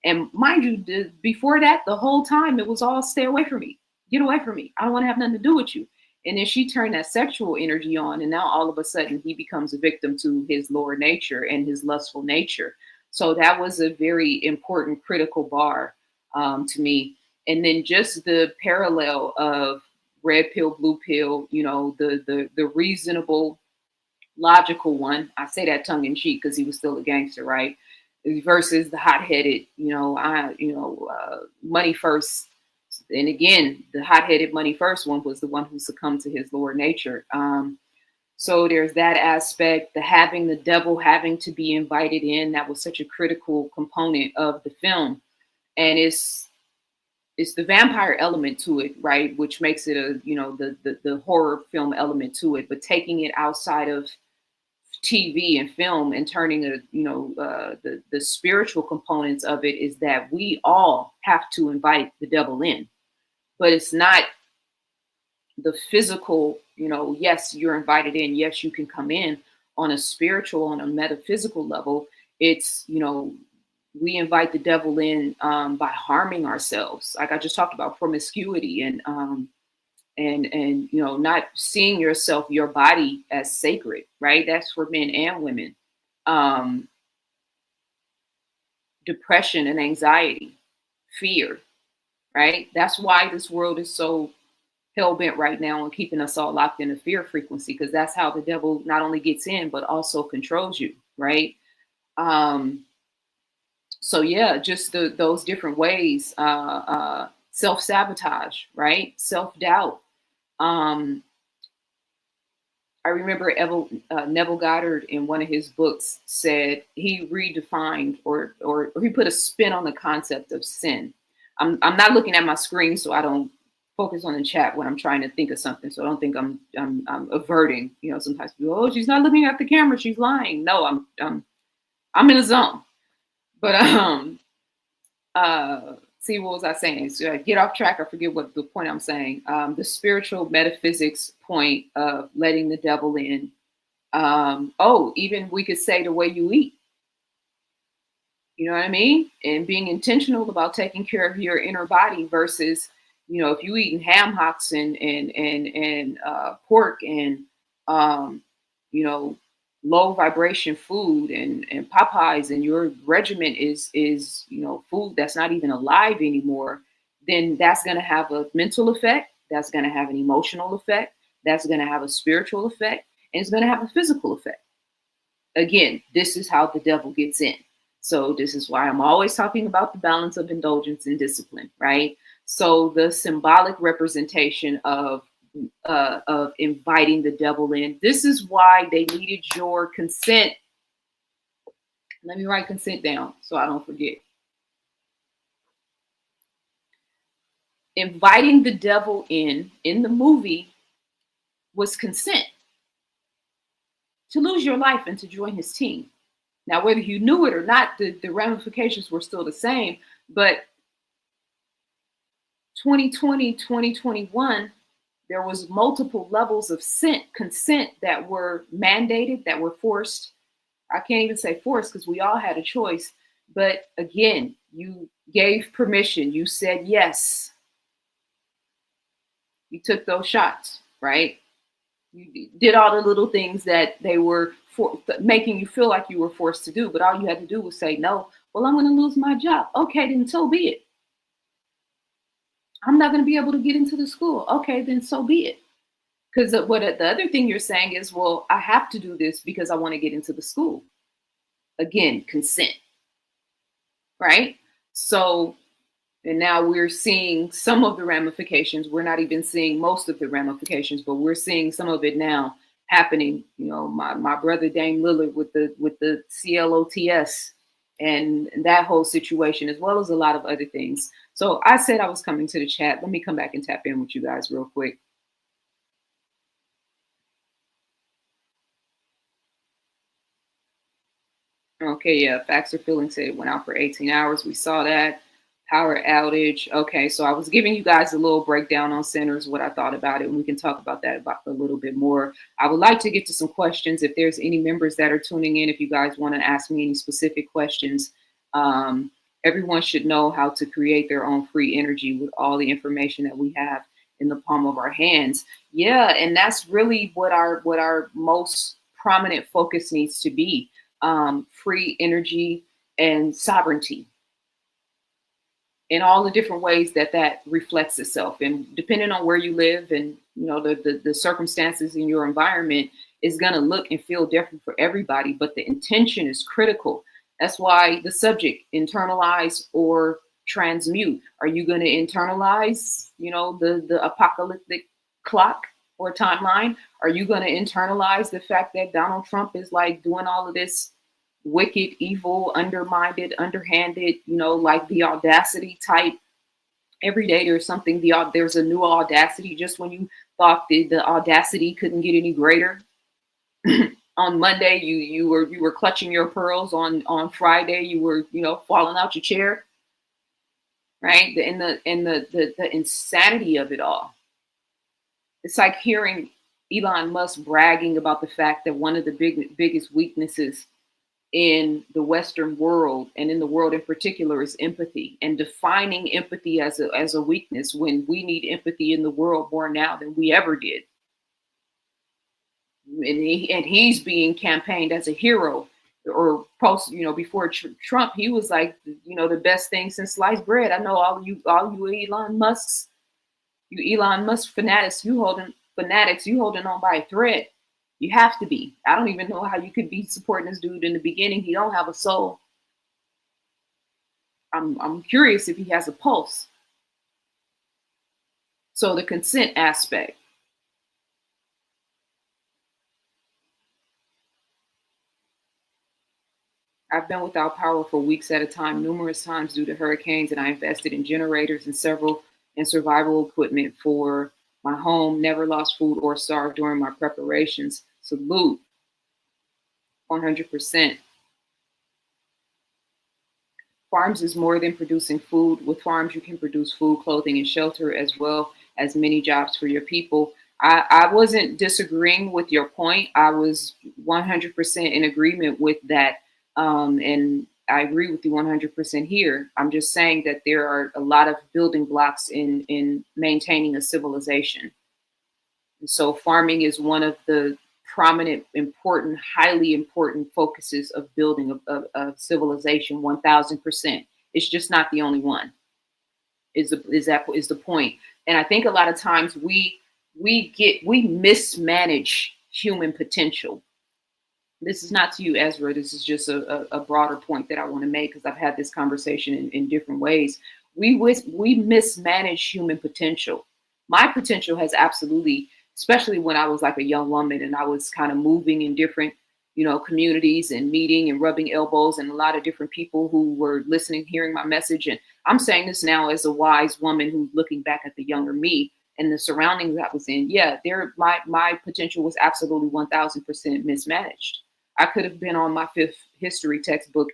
And mind you, before that, the whole time it was all stay away from me, get away from me. I don't want to have nothing to do with you. And then she turned that sexual energy on, and now all of a sudden he becomes a victim to his lower nature and his lustful nature. So that was a very important, critical bar to me. And then just the parallel of red pill, blue pill, the reasonable, logical one. I say that tongue in cheek because he was still a gangster, right? Versus the hot-headed, money first. And again, the hot-headed money first one was the one who succumbed to his lower nature. So there's that aspect, the devil having to be invited in. That was such a critical component of the film. And it's the vampire element to it, right? Which makes it the horror film element to it, but taking it outside of TV and film and turning the spiritual components of it is that we all have to invite the devil in, but it's not the physical, yes, you're invited in. Yes, you can come in on a spiritual, on a metaphysical level. It's, we invite the devil in by harming ourselves. Like I just talked about promiscuity and not seeing yourself, your body as sacred, right? That's for men and women. Depression and anxiety, fear, right? That's why this world is so hell-bent right now on keeping us all locked in a fear frequency, because that's how the devil not only gets in, but also controls you, right? So yeah, just those different ways, self-sabotage, right? Self-doubt. Um, I remember Neville Goddard in one of his books said he redefined or he put a spin on the concept of sin. I'm not looking at my screen, so I don't focus on the chat when I'm trying to think of something. So I don't think I'm averting. You know, sometimes people, oh, she's not looking at the camera, she's lying. No, I'm in a zone. But see, what was I saying? So I get off track. I forget what the point I'm saying. The spiritual metaphysics point of letting the devil in. Even we could say the way you eat. You know what I mean? And being intentional about taking care of your inner body versus, you know, if you eating ham hocks and pork and you know, low vibration food and Popeyes and your regimen is, you know, food that's not even alive anymore, then that's gonna have a mental effect, that's gonna have an emotional effect, that's gonna have a spiritual effect, and it's gonna have a physical effect. Again, this is how the devil gets in. So this is why I'm always talking about the balance of indulgence and discipline, right? So the symbolic representation of inviting the devil in. This is why they needed your consent. Let me write consent down so I don't forget. Inviting the devil in the movie was consent to lose your life and to join his team. Now, whether you knew it or not, the ramifications were still the same. But 2020, 2021, there was multiple levels of consent that were mandated, that were forced. I can't even say forced because we all had a choice. But again, you gave permission. You said yes. You took those shots, right? You did all the little things that they were making you feel like you were forced to do, but all you had to do was say no. Well, I'm going to lose my job. Okay, then so be it. I'm not going to be able to get into the school. Okay, then so be it. Because what the other thing you're saying is, well, I have to do this because I want to get into the school. Again, consent, right? So, and now we're seeing some of the ramifications. We're not even seeing most of the ramifications, but we're seeing some of it now happening. You know, my brother Dame Lillard with the CLOTS and that whole situation, as well as a lot of other things. So I said I was coming to the chat. Let me come back and tap in with you guys real quick. Okay, yeah, facts or feelings said it went out for 18 hours. We saw that. Power outage. Okay, so I was giving you guys a little breakdown on centers, what I thought about it, and we can talk about that about a little bit more. I would like to get to some questions. If there's any members that are tuning in, if you guys want to ask me any specific questions, everyone should know how to create their own free energy with all the information that we have in the palm of our hands. Yeah, and that's really what our most prominent focus needs to be. Free energy and sovereignty in all the different ways that reflects itself. And depending on where you live and, you know, the circumstances in your environment is going to look and feel different for everybody, but the intention is critical. That's why the subject, internalize or transmute. Are you going to internalize, you know, the apocalyptic clock or timeline? Are you going to internalize the fact that Donald Trump is like doing all of this wicked, evil, undermined, underhanded, you know, like the audacity type? Every day there's something, there's a new audacity. Just when you thought the audacity couldn't get any greater, on Monday you were clutching your pearls. On Friday you were, you know, falling out your chair, right? The insanity of it all. It's like hearing Elon Musk bragging about the fact that one of the biggest weaknesses in the Western world and in the world in particular is empathy, and defining empathy as a weakness when we need empathy in the world more now than we ever did. And he's being campaigned as a hero, or post, you know, before Trump, he was like, you know, the best thing since sliced bread. I know all you Elon Musk fanatics, you holding on by a thread. You have to be. I don't even know how you could be supporting this dude in the beginning. He don't have a soul. I'm curious if he has a pulse. So the consent aspect. I've been without power for weeks at a time, numerous times due to hurricanes, and I invested in generators and several and survival equipment for my home. Never lost food or starved during my preparations. Salute, 100%. Farms is more than producing food. With farms, you can produce food, clothing, and shelter, as well as many jobs for your people. I wasn't disagreeing with your point. I was 100% in agreement with that. And I agree with you 100% here. I'm just saying that there are a lot of building blocks in maintaining a civilization. So farming is one of the prominent, important, highly important focuses of building a civilization. 1,000%. It's just not the only one. Is the point? And I think a lot of times we mismanage human potential. This is not to you, Ezra. This is just a broader point that I want to make because I've had this conversation in different ways. We mismanage human potential. My potential has absolutely, especially when I was like a young woman and I was kind of moving in different, communities and meeting and rubbing elbows and a lot of different people who were listening, hearing my message. And I'm saying this now as a wise woman who's looking back at the younger me and the surroundings I was in. Yeah, my potential was absolutely 1,000% mismanaged. I could have been on my fifth history textbook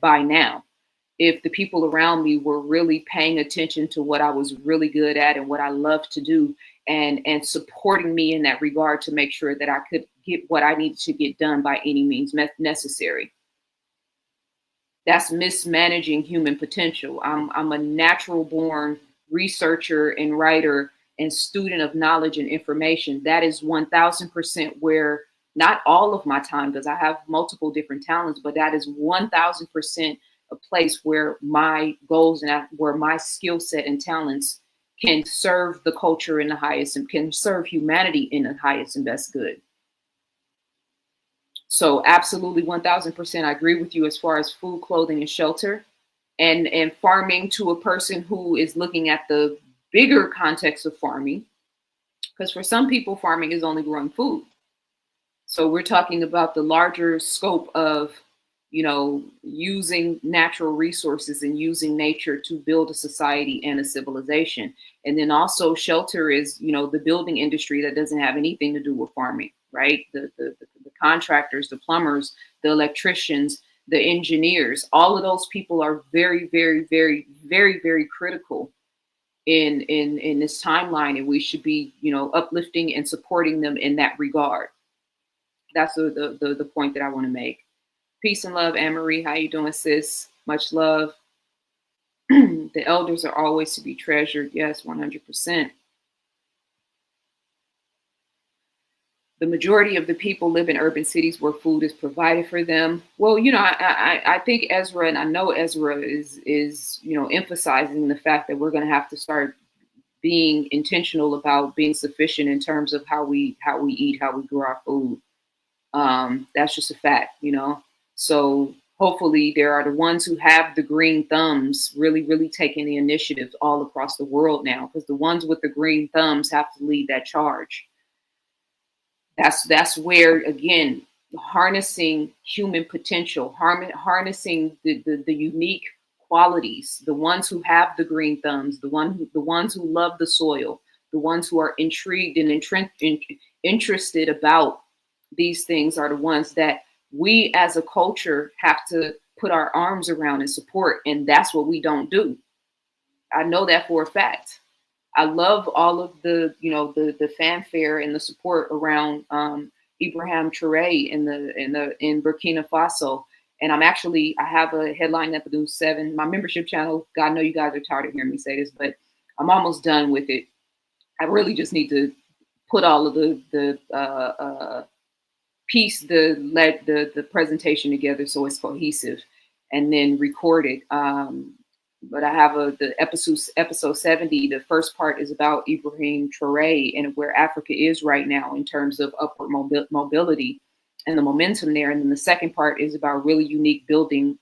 by now if the people around me were really paying attention to what I was really good at and what I love to do and supporting me in that regard to make sure that I could get what I needed to get done by any means necessary. That's mismanaging human potential. I'm a natural born researcher and writer and student of knowledge and information. That is 1,000% where not all of my time, because I have multiple different talents, but that is 1,000% a place where my goals and where my skill set and talents can serve the culture in the highest and can serve humanity in the highest and best good. So absolutely 1,000%, I agree with you as far as food, clothing, and shelter, and farming to a person who is looking at the bigger context of farming, because for some people, farming is only growing food. So we're talking about the larger scope of, using natural resources and using nature to build a society and a civilization. And then also shelter is, the building industry that doesn't have anything to do with farming, right? The contractors, the plumbers, the electricians, the engineers, all of those people are very, very, very, very, very critical in this timeline. And we should be, uplifting and supporting them in that regard. That's the point that I want to make. Peace and love, Anne-Marie. How you doing, sis? Much love. The elders are always to be treasured. Yes, 100%. The majority of the people live in urban cities where food is provided for them. Well, I think Ezra, and I know Ezra is emphasizing the fact that we're going to have to start being intentional about being sufficient in terms of how we eat, how we grow our food. That's just a fact, So hopefully there are the ones who have the green thumbs really, really taking the initiative all across the world now, because the ones with the green thumbs have to lead that charge. That's where, again, harnessing human potential, harnessing the unique qualities, the ones who have the green thumbs, the ones who love the soil, the ones who are intrigued and interested about these things are the ones that we as a culture have to put our arms around and support. And that's what we don't do. I know that for a fact. I love all of the fanfare and the support around Ibrahim Traoré in Burkina Faso. And I have a headline at the News 7, my membership channel. God, I know you guys are tired of hearing me say this, but I'm almost done with it. I really just need to put all of the presentation together so it's cohesive, and then record it. But I have the episode 70. The first part is about Ibrahim Traoré and where Africa is right now in terms of upward mobility and the momentum there. And then the second part is about really unique building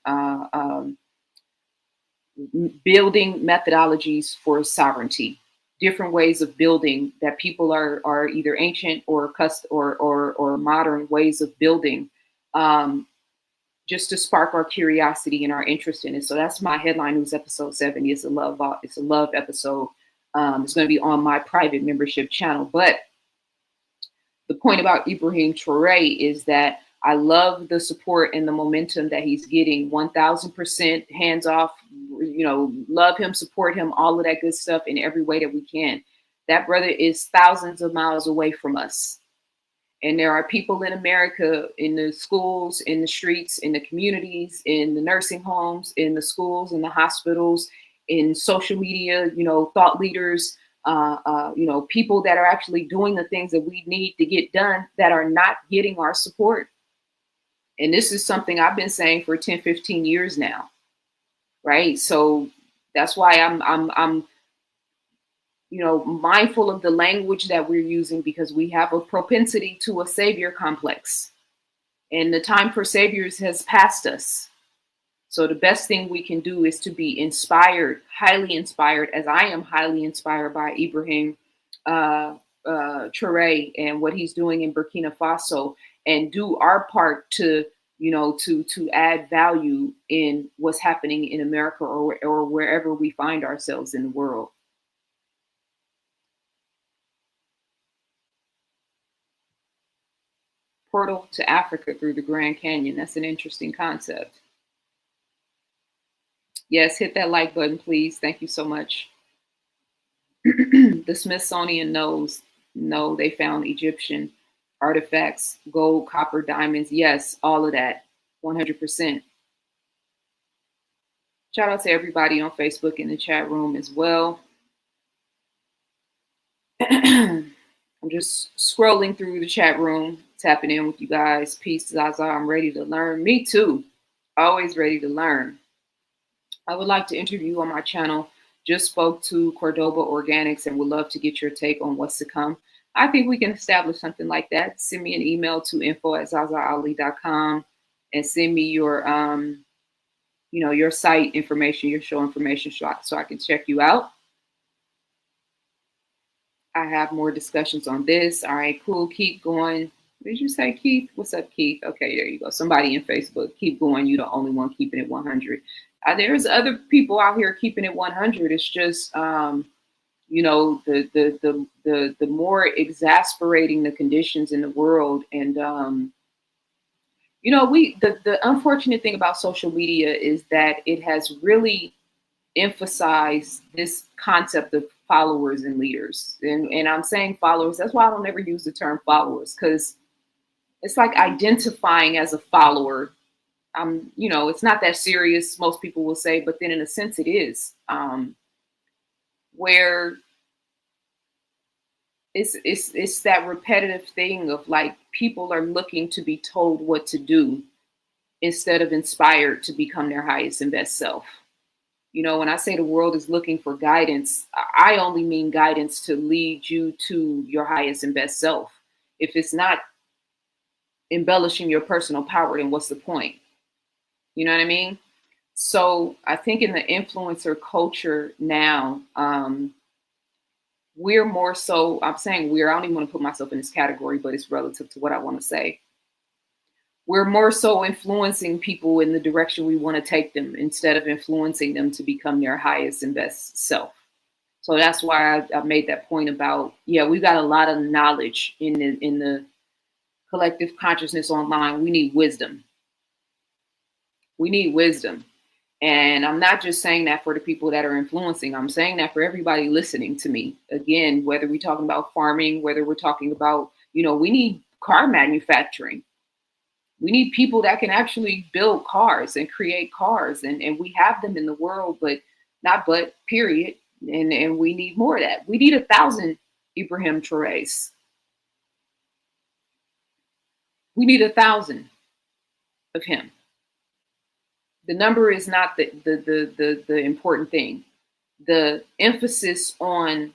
building methodologies for sovereignty, different ways of building that people are either ancient or or modern ways of building, just to spark our curiosity and our interest in it. So that's my headline news episode 70. It's a love episode. It's going to be on my private membership channel. But the point about Ibrahim Traoré is that I love the support and the momentum that he's getting. 1000% hands off, love him, support him, all of that good stuff in every way that we can. That brother is thousands of miles away from us. And there are people in America, in the schools, in the streets, in the communities, in the nursing homes, in the schools, in the hospitals, in social media, thought leaders, people that are actually doing the things that we need to get done that are not getting our support. And this is something I've been saying for 10, 15 years now, right? So that's why I'm mindful of the language that we're using, because we have a propensity to a savior complex, and the time for saviors has passed us. So the best thing we can do is to be inspired, highly inspired, as I am highly inspired by Ibrahim Traoré and what he's doing in Burkina Faso, and do our part to add value in what's happening in America or wherever we find ourselves in the world. Portal to Africa through the Grand Canyon. That's an interesting concept. Yes, hit that like button, please. Thank you so much. The Smithsonian knows. No, they found Egyptian artifacts, gold, copper, diamonds. Yes, all of that, 100%. Shout out to everybody on Facebook in the chat room as well. I'm just scrolling through the chat room, tapping in with you guys. Peace, ZaZa. I'm ready to learn. Me too. Always ready to learn. I would like to interview you on my channel. Just spoke to Cordoba Organics and would love to get your take on what's to come. I think we can establish something like that. Send me an email to info@zazaali.com and send me your your site information, your show information, so I can check you out. I have more discussions on this. All right, cool. Keep going. What did you say, Keith? What's up, Keith? Okay, there you go. Somebody in Facebook. Keep going. You're the only one keeping it 100. There's other people out here keeping it 100. It's just, the more exasperating the conditions in the world. And, the unfortunate thing about social media is that it has really emphasized this concept of followers and leaders. And I'm saying followers. That's why I don't ever use the term followers, because it's like identifying as a follower. It's not that serious, most people will say, but then in a sense it is, where it's that repetitive thing of like people are looking to be told what to do instead of inspired to become their highest and best self. When I say the world is looking for guidance, I only mean guidance to lead you to your highest and best self. If it's not embellishing your personal power, then what's the point? You know what I mean? So I think in the influencer culture now, we're more so, I'm saying I don't even want to put myself in this category, but it's relative to what I want to say. We're more so influencing people in the direction we want to take them instead of influencing them to become their highest and best self. So that's why I made that point about, we've got a lot of knowledge in the collective consciousness online. We need wisdom. We need wisdom. And I'm not just saying that for the people that are influencing. I'm saying that for everybody listening to me. Again, whether we're talking about farming, whether we're talking about, we need car manufacturing. We need people that can actually build cars and create cars. And we have them in the world, period. And we need more of that. We need 1,000 Ibrahim Traorés. We need 1,000 of him. The number is not the important thing. The emphasis on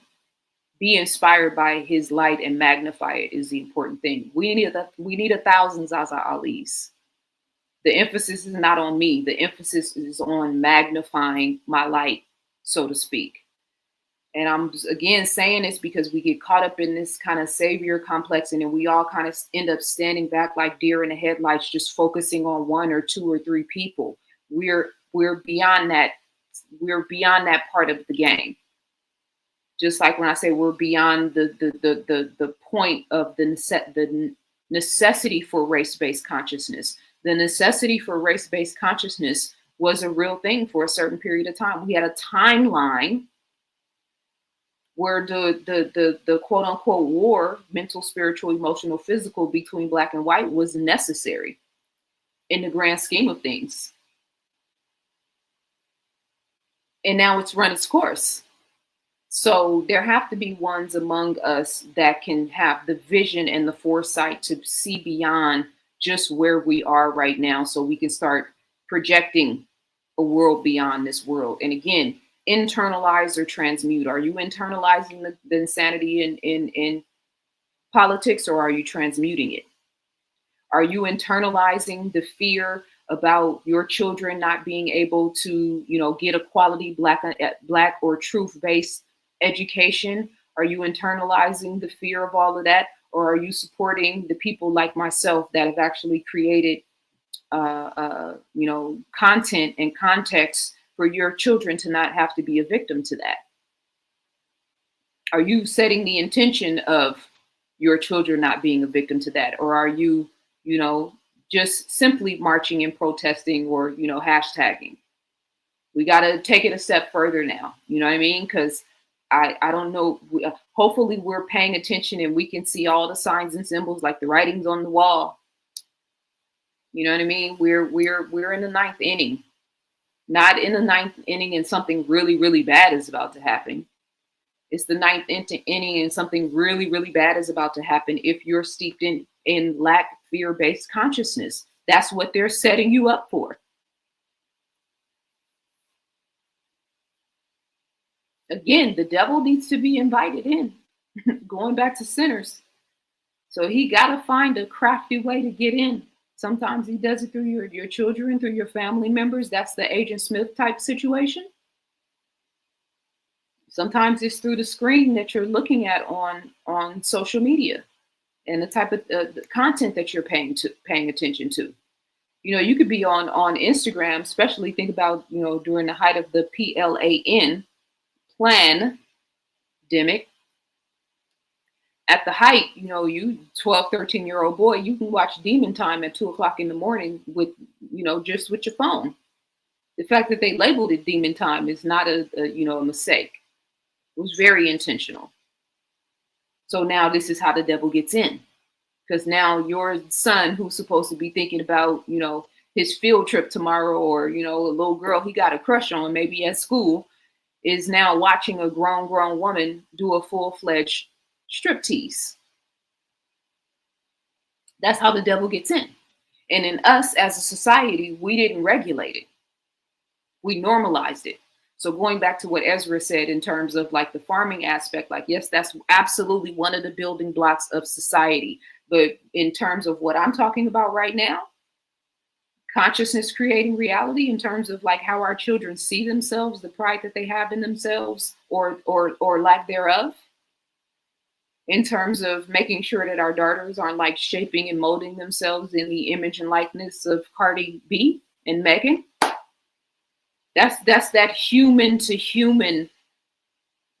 be inspired by his light and magnify it is the important thing. We need 1,000 ZaZa Alis. The emphasis is not on me. The emphasis is on magnifying my light, so to speak. And I'm again saying this because we get caught up in this kind of savior complex, and then we all kind of end up standing back like deer in the headlights, just focusing on one or two or three people. We're beyond that. We're beyond that part of the game. Just like when I say we're beyond the point of the necessity for race-based consciousness. The necessity for race-based consciousness was a real thing for a certain period of time. We had a timeline where the quote unquote war, mental, spiritual, emotional, physical, between Black and white was necessary in the grand scheme of things. And now it's run its course. So there have to be ones among us that can have the vision and the foresight to see beyond just where we are right now, so we can start projecting a world beyond this world. And again, internalize or transmute. Are you internalizing the insanity in politics, or are you transmuting it? Are you internalizing the fear about your children not being able to, get a quality black or truth-based education? Are you internalizing the fear of all of that? Or are you supporting the people like myself that have actually created, content and context for your children to not have to be a victim to that? Are you setting the intention of your children not being a victim to that? Or are you, just simply marching and protesting or, hashtagging? We got to take it a step further now. You know what I mean? Because I don't know. Hopefully we're paying attention and we can see all the signs and symbols, like the writings on the wall. You know what I mean? We're in the ninth inning, not in the ninth inning and something really, really bad is about to happen. It's the ninth inning and something really, really bad is about to happen if you're steeped in lack, fear-based consciousness. That's what they're setting you up for. Again, the devil needs to be invited in, going back to sinners. So he got to find a crafty way to get in. Sometimes he does it through your children, through your family members. That's the Agent Smith type situation. Sometimes it's through the screen that you're looking at on social media and the type of the content that you're paying attention to. You could be on Instagram, especially think about, during the height of the pandemic. At the height, you 12, 13-year-old boy, you can watch Demon Time at 2:00 in the morning with, just with your phone. The fact that they labeled it Demon Time is not a mistake. It was very intentional. So now this is how the devil gets in. Because now your son, who's supposed to be thinking about, his field trip tomorrow, or, a little girl he got a crush on, maybe at school, is now watching a grown woman do a full-fledged striptease. That's how the devil gets in. And in us as a society, we didn't regulate it. We normalized it. So going back to what Ezra said in terms of like the farming aspect, like, yes, that's absolutely one of the building blocks of society. But in terms of what I'm talking about right now, consciousness creating reality, in terms of like how our children see themselves, the pride that they have in themselves or lack thereof, in terms of making sure that our daughters aren't like shaping and molding themselves in the image and likeness of Cardi B and Megan. That's that human to human,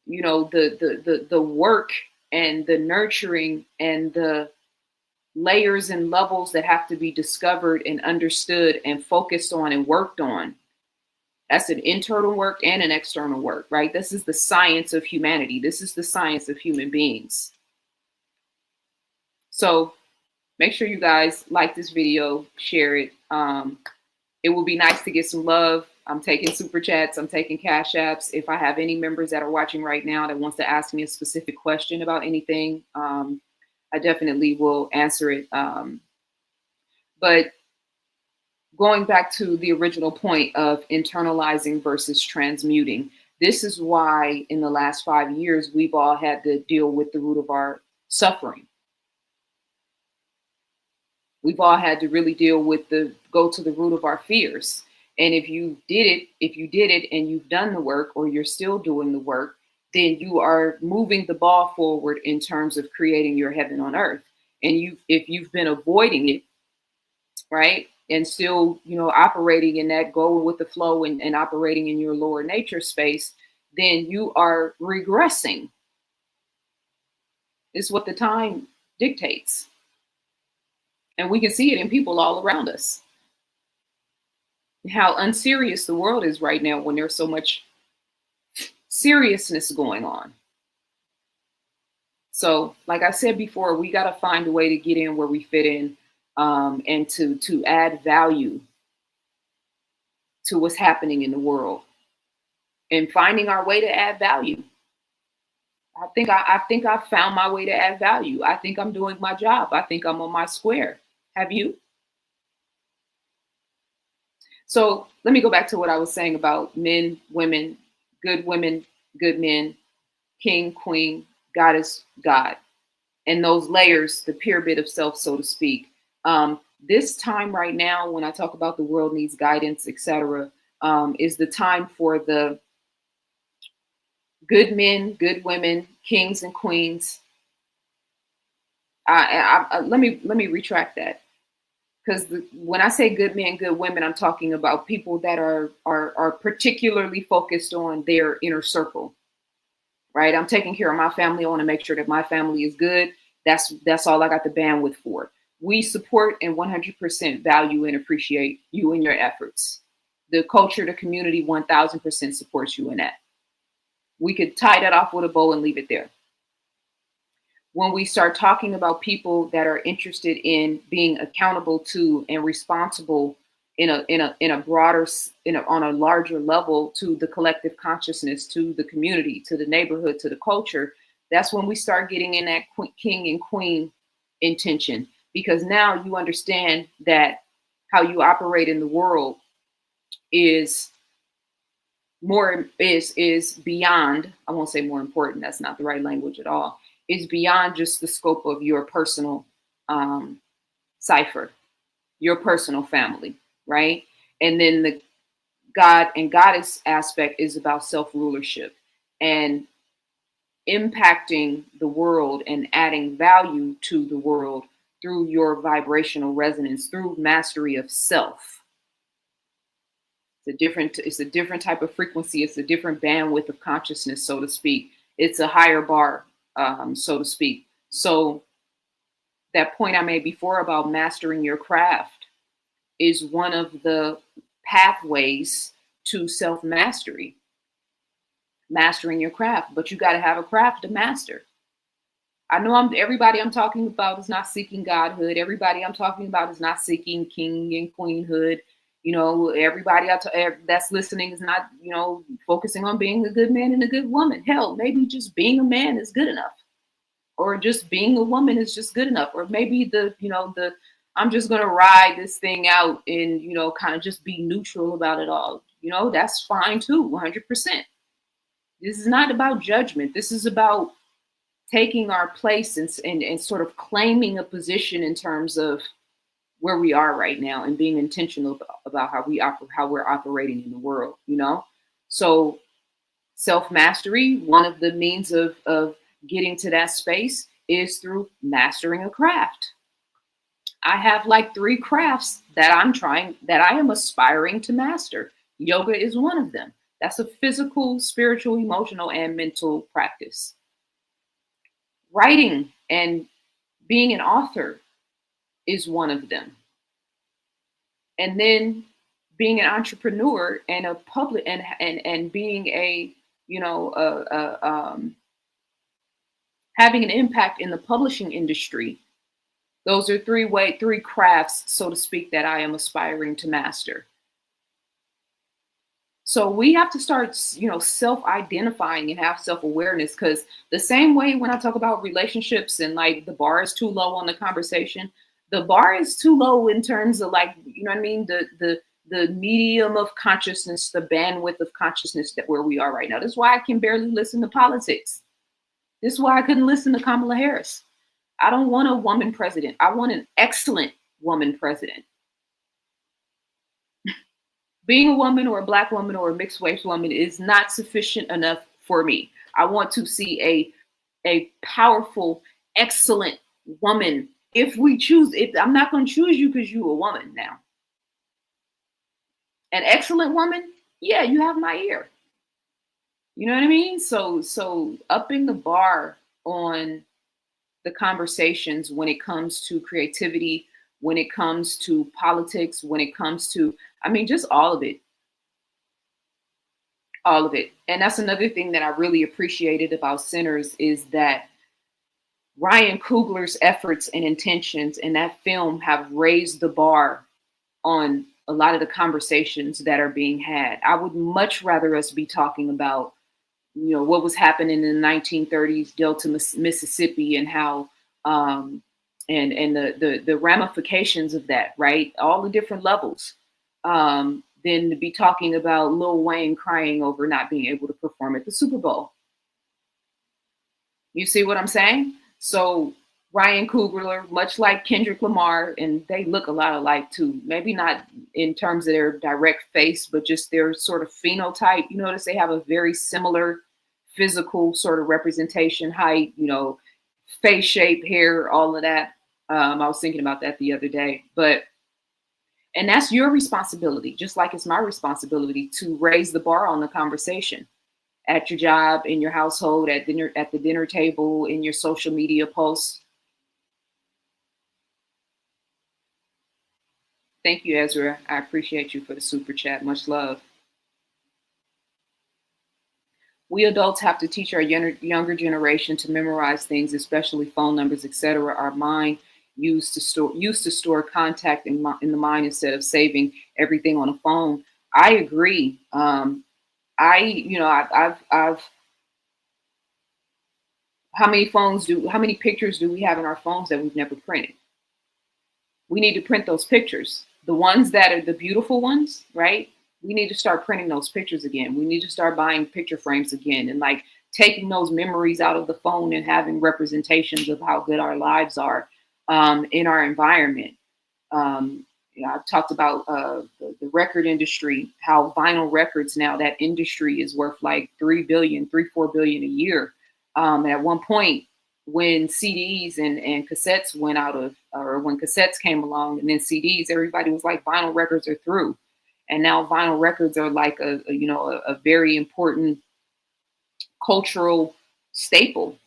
the work and the nurturing and the layers and levels that have to be discovered and understood and focused on and worked on. That's an internal work and an external work, right? This is the science of humanity. This is the science of human beings. So make sure you guys like this video, share it. It will be nice to get some love. I'm taking super chats. I'm taking cash apps. If I have any members that are watching right now that wants to ask me a specific question about anything, I definitely will answer it. But going back to the original point of internalizing versus transmuting, this is why in the last 5 years, we've all had to deal with the root of our suffering. We've all had to really deal with go to the root of our fears. And if you did it and you've done the work, or you're still doing the work, then you are moving the ball forward in terms of creating your heaven on earth. And if you've been avoiding it, right, and still, operating in that, going with the flow, and operating in your lower nature space, then you are regressing. It's what the time dictates. And we can see it in people all around us. How unserious the world is right now when there's so much seriousness going on. So, like I said before, we got to find a way to get in where we fit in, and to add value to what's happening in the world, and finding our way to add value. I think I've found my way to add value. I think I'm doing my job. I think I'm on my square. Have you? So let me go back to what I was saying about men, women, good men, king, queen, goddess, God, and those layers, the pyramid of self, so to speak. This time right now, when I talk about the world needs guidance, etc., is the time for the good men, good women, kings and queens. Let me retract that. Because when I say good men, good women, I'm talking about people that are particularly focused on their inner circle, right? I'm taking care of my family. I want to make sure that my family is good. That's all I got the bandwidth for. We support and 100% value and appreciate you and your efforts. The culture, the community, 1000% supports you in that. We could tie that off with a bow and leave it there. When we start talking about people that are interested in being accountable to and responsible in a broader, on a larger level to the collective consciousness, to the community, to the neighborhood, to the culture, that's when we start getting in that king and queen intention, because now you understand that how you operate in the world is beyond, I won't say more important, that's not the right language at all, is beyond just the scope of your personal cipher, your personal family, right? And then the God and goddess aspect is about self-rulership and impacting the world and adding value to the world through your vibrational resonance, through mastery of self. It's a different type of frequency. It's a different bandwidth of consciousness, so to speak. It's a higher bar, so to speak. So that point I made before about mastering your craft is one of the pathways to self-mastery, mastering your craft. But you got to have a craft to master. I know everybody I'm talking about is not seeking godhood. Everybody I'm talking about is not seeking king and queenhood. Everybody that's listening is not, focusing on being a good man and a good woman. Hell, maybe just being a man is good enough, or just being a woman is just good enough, or maybe I'm just gonna ride this thing out and kind of just be neutral about it all. That's fine too, 100%. This is not about judgment. This is about taking our place and sort of claiming a position in terms of where we are right now and being intentional about how we're operating in the world, So self-mastery, one of the means of getting to that space is through mastering a craft. I have like 3 crafts that I am aspiring to master. Yoga is one of them. That's a physical, spiritual, emotional, and mental practice. Writing and being an author is one of them. And then being an entrepreneur and a public and being having an impact in the publishing industry. Those are 3 crafts, so to speak, that I am aspiring to master. So we have to start, self-identifying and have self-awareness, because the same way when I talk about relationships and like the bar is too low on the conversation, the bar is too low in terms of like, the medium of consciousness, the bandwidth of consciousness that where we are right now. This is why I can barely listen to politics. This is why I couldn't listen to Kamala Harris. I don't want a woman president. I want an excellent woman president. Being a woman or a Black woman or a mixed race woman is not sufficient enough for me. I want to see a powerful, excellent woman. If we choose, I'm not going to choose you because you're a woman now. An excellent woman, yeah, you have my ear. You know what I mean? So upping the bar on the conversations when it comes to creativity, when it comes to politics, when it comes to, I mean, just all of it. All of it. And that's another thing that I really appreciated about Sinners is that Ryan Coogler's efforts and intentions in that film have raised the bar on a lot of the conversations that are being had. I would much rather us be talking about, you know, what was happening in the 1930s, Delta, Mississippi, and how and the ramifications of that, right? All the different levels. Than to be talking about Lil Wayne crying over not being able to perform at the Super Bowl. You see what I'm saying? So Ryan Coogler, much like Kendrick Lamar, and they look a lot alike too. Maybe not in terms of their direct face, but just their sort of phenotype. You notice they have a very similar physical sort of representation, height, you know, face shape, hair, all of that. I was thinking about that the other day, and that's your responsibility, just like it's my responsibility to raise the bar on the conversation at your job, in your household, at the dinner table, in your social media posts. Thank you, Ezra. I appreciate you for the super chat. Much love. We adults have to teach our younger generation to memorize things, especially phone numbers, etc. Our mind used to store contact in the mind instead of saving everything on a phone. I agree. I've how many pictures do we have in our phones that we've never printed? We need to print those pictures. The ones that are the beautiful ones, right? We need to start printing those pictures again. We need to start buying picture frames again and like taking those memories out of the phone and having representations of how good our lives are in our environment. I've talked about the record industry, how vinyl records now, that industry is worth like 4 billion a year. At one point, when CDs and cassettes went out of, or when cassettes came along and then CDs, everybody was like, vinyl records are through. And now vinyl records are like a very important cultural staple.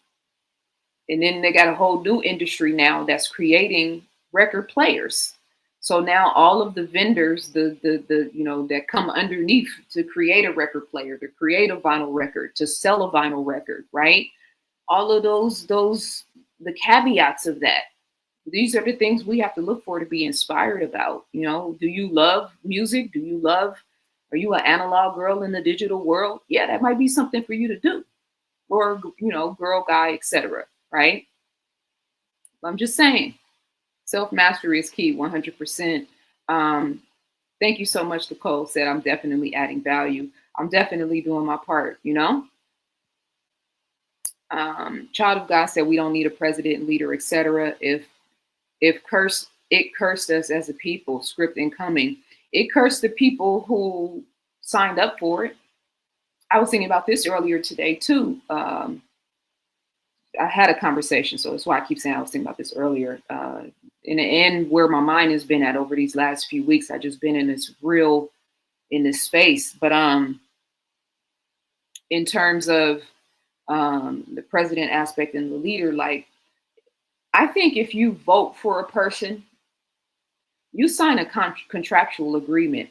And then they got a whole new industry now that's creating record players. So now all of the vendors, that come underneath to create a record player, to create a vinyl record, to sell a vinyl record, right? All of the caveats of that. These are the things we have to look for to be inspired about. You know, do you love music? Are you an analog girl in the digital world? Yeah, that might be something for you to do. Or, girl, guy, etc. Right? I'm just saying, self-mastery is key, 100%. Thank you so much, Nicole said, I'm definitely adding value. I'm definitely doing my part, Child of God said we don't need a president, leader, etc. If it cursed us as a people, script incoming. It cursed the people who signed up for it. I was thinking about this earlier today too. I had a conversation, so that's why I keep saying I was thinking about this earlier. In the end, where my mind has been at over these last few weeks, I've just been in this space. But in terms of the president aspect and the leader, like, I think if you vote for a person, you sign a contractual agreement.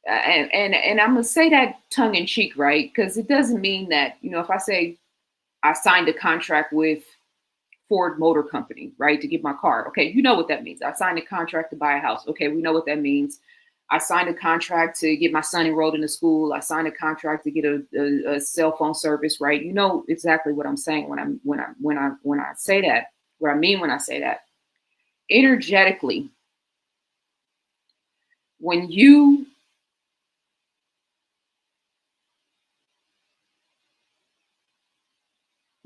And I'm gonna say that tongue in cheek, right? Because it doesn't mean that, if I say I signed a contract with Ford Motor Company, right, to get my car. Okay, you know what that means. I signed a contract to buy a house. Okay, we know what that means. I signed a contract to get my son enrolled into school. I signed a contract to get a cell phone service, right? You know exactly what I'm saying when I say that. What I mean when I say that. Energetically, when you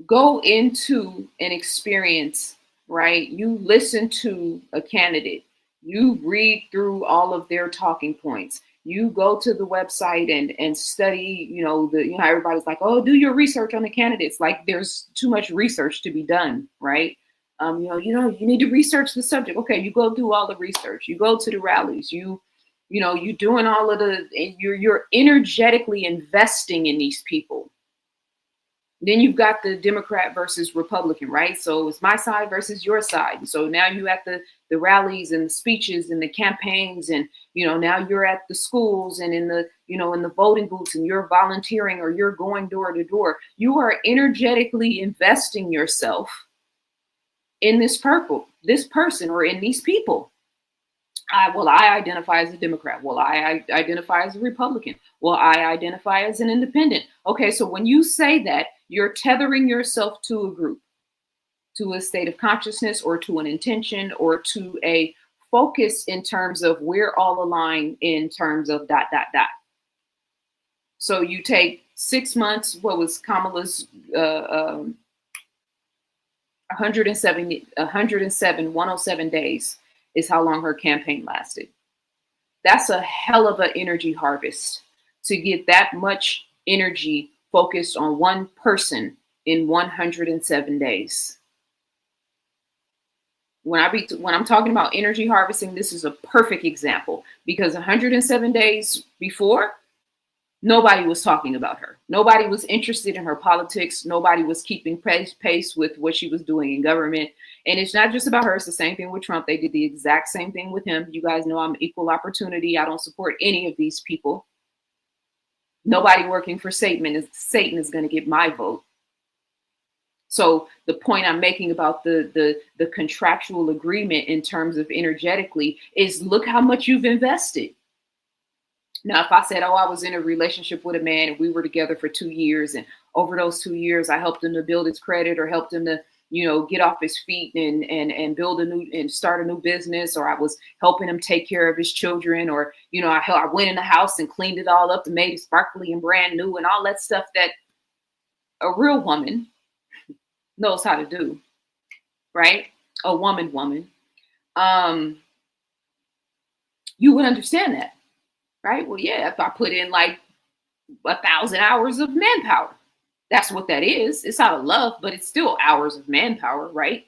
go into an experience, right? You listen to a candidate, You read through all of their talking points. You go to the website and study, how everybody's like, oh, do your research on the candidates. Like there's too much research to be done, right? You need to research the subject. Okay, you go do all the research. You go to the rallies. You're doing all of you're energetically investing in these people. Then you've got the Democrat versus Republican, right? So it's my side versus your side. So now you at the rallies and the speeches and the campaigns, and now you're at the schools and in the in the voting booths, and you're volunteering or you're going door to door. You are energetically investing yourself in this person or in these people. I identify as a Democrat. Well, I identify as a Republican. Well, I identify as an independent. Okay, so when you say that, you're tethering yourself to a group, to a state of consciousness, or to an intention, or to a focus in terms of we're all aligned in terms of ... So you take 6 months, what was Kamala's 107 days is how long her campaign lasted. That's a hell of an energy harvest to get that much energy focused on one person in 107 days. When I'm talking about energy harvesting, this is a perfect example, because 107 days before, nobody was talking about her. Nobody was interested in her politics. Nobody was keeping pace with what she was doing in government. And it's not just about her. It's the same thing with Trump. They did the exact same thing with him. You guys know I'm equal opportunity. I don't support any of these people. Nobody working for Satan is going to get my vote. So the point I'm making about the contractual agreement in terms of energetically is look how much you've invested. Now, if I said, oh, I was in a relationship with a man and we were together for 2 years, and over those 2 years, I helped him to build his credit or helped him to, get off his feet and build and start a new business, or I was helping him take care of his children, or, I went in the house and cleaned it all up and made it sparkly and brand new and all that stuff that a real woman knows how to do, right? A woman. You would understand that. Right? Well, yeah, if I put in like 1,000 hours of manpower, that's what that is. It's out of love, but it's still hours of manpower, right?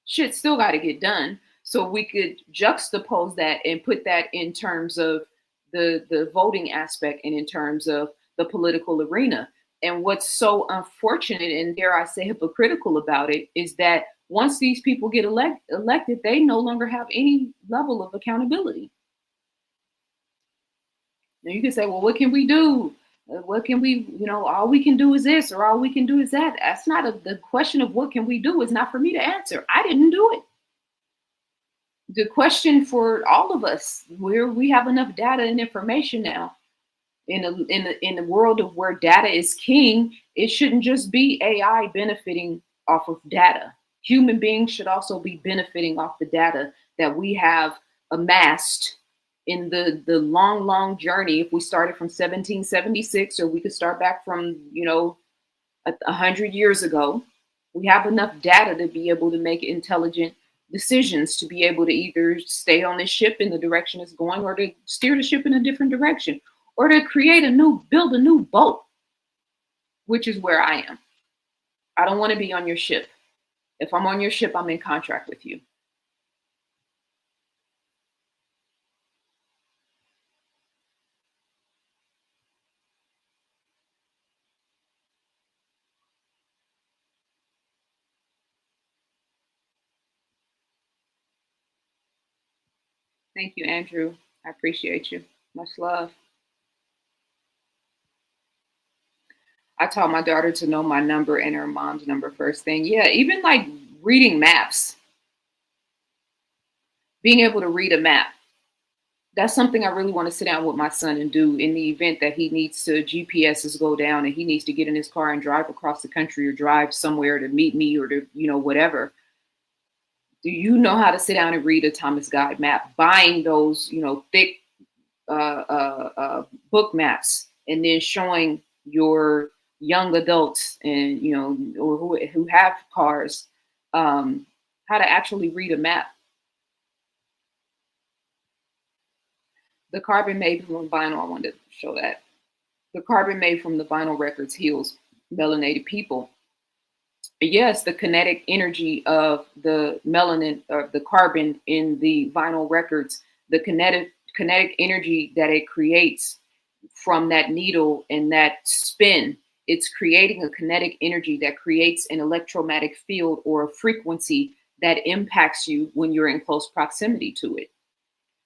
Shit still got to get done. So we could juxtapose that and put that in terms of the voting aspect and in terms of the political arena. And what's so unfortunate and dare I say hypocritical about it is that once these people get elected, they no longer have any level of accountability. Now you can say, well, what can we do? What can we, all we can do is this, or all we can do is that. That's not the question of what can we do is not for me to answer. I didn't do it. The question for all of us, where we have enough data and information now, in the world of where data is king, it shouldn't just be AI benefiting off of data. Human beings should also be benefiting off the data that we have amassed in the long journey. If we started from 1776, or we could start back from 100 years ago, we have enough data to be able to make intelligent decisions, to be able to either stay on this ship in the direction it's going, or to steer the ship in a different direction, or to build a new boat, which is where I am. I don't want to be on your ship. If I'm on your ship, I'm in contract with you. Thank you, Andrew. I appreciate you. Much love. I taught my daughter to know my number and her mom's number first thing. Yeah, even like reading maps, being able to read a map. That's something I really want to sit down with my son and do in the event that he needs to, GPSs go down and he needs to get in his car and drive across the country or drive somewhere to meet me or to, whatever. Do you know how to sit down and read a Thomas Guide map? Buying those, thick book maps and then showing your young adults and, or who have cars, how to actually read a map. The carbon made from vinyl, I wanted to show that. The carbon made from the vinyl records heals melanated people. Yes, the kinetic energy of the melanin, or the carbon in the vinyl records, the kinetic energy that it creates from that needle and that spin, it's creating a kinetic energy that creates an electromagnetic field or a frequency that impacts you when you're in close proximity to it.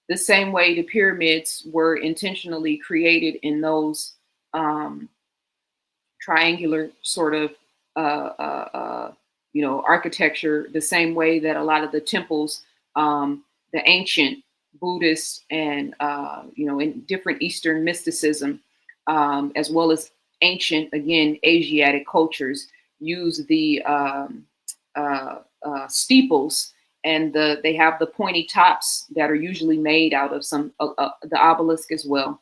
The same way the pyramids were intentionally created in those um, triangular sort of architecture, the same way that a lot of the temples, the ancient Buddhist and in different Eastern mysticism, as well as ancient, again, Asiatic cultures, use the steeples, and they have the pointy tops that are usually made out of some the obelisk as well,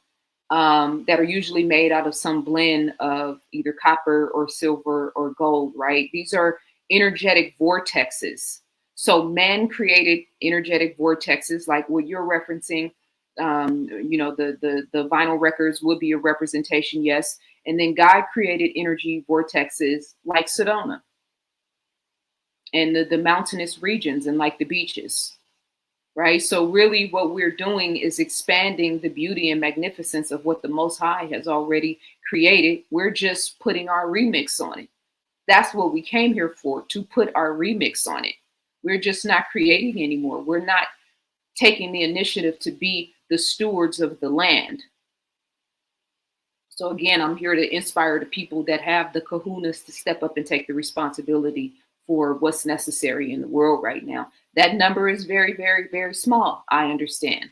that are usually made out of some blend of either copper or silver or gold, right? These are energetic vortexes. So man created energetic vortexes like what you're referencing. The vinyl records would be a representation, yes. And then God created energy vortexes like Sedona and the mountainous regions and like the beaches, right? So really what we're doing is expanding the beauty and magnificence of what the Most High has already created. We're just putting our remix on it. That's what we came here for, to put our remix on it. We're just not creating anymore. We're not taking the initiative to be the stewards of the land. So again, I'm here to inspire the people that have the kahunas to step up and take the responsibility for what's necessary in the world right now. That number is very, very, very small. I understand.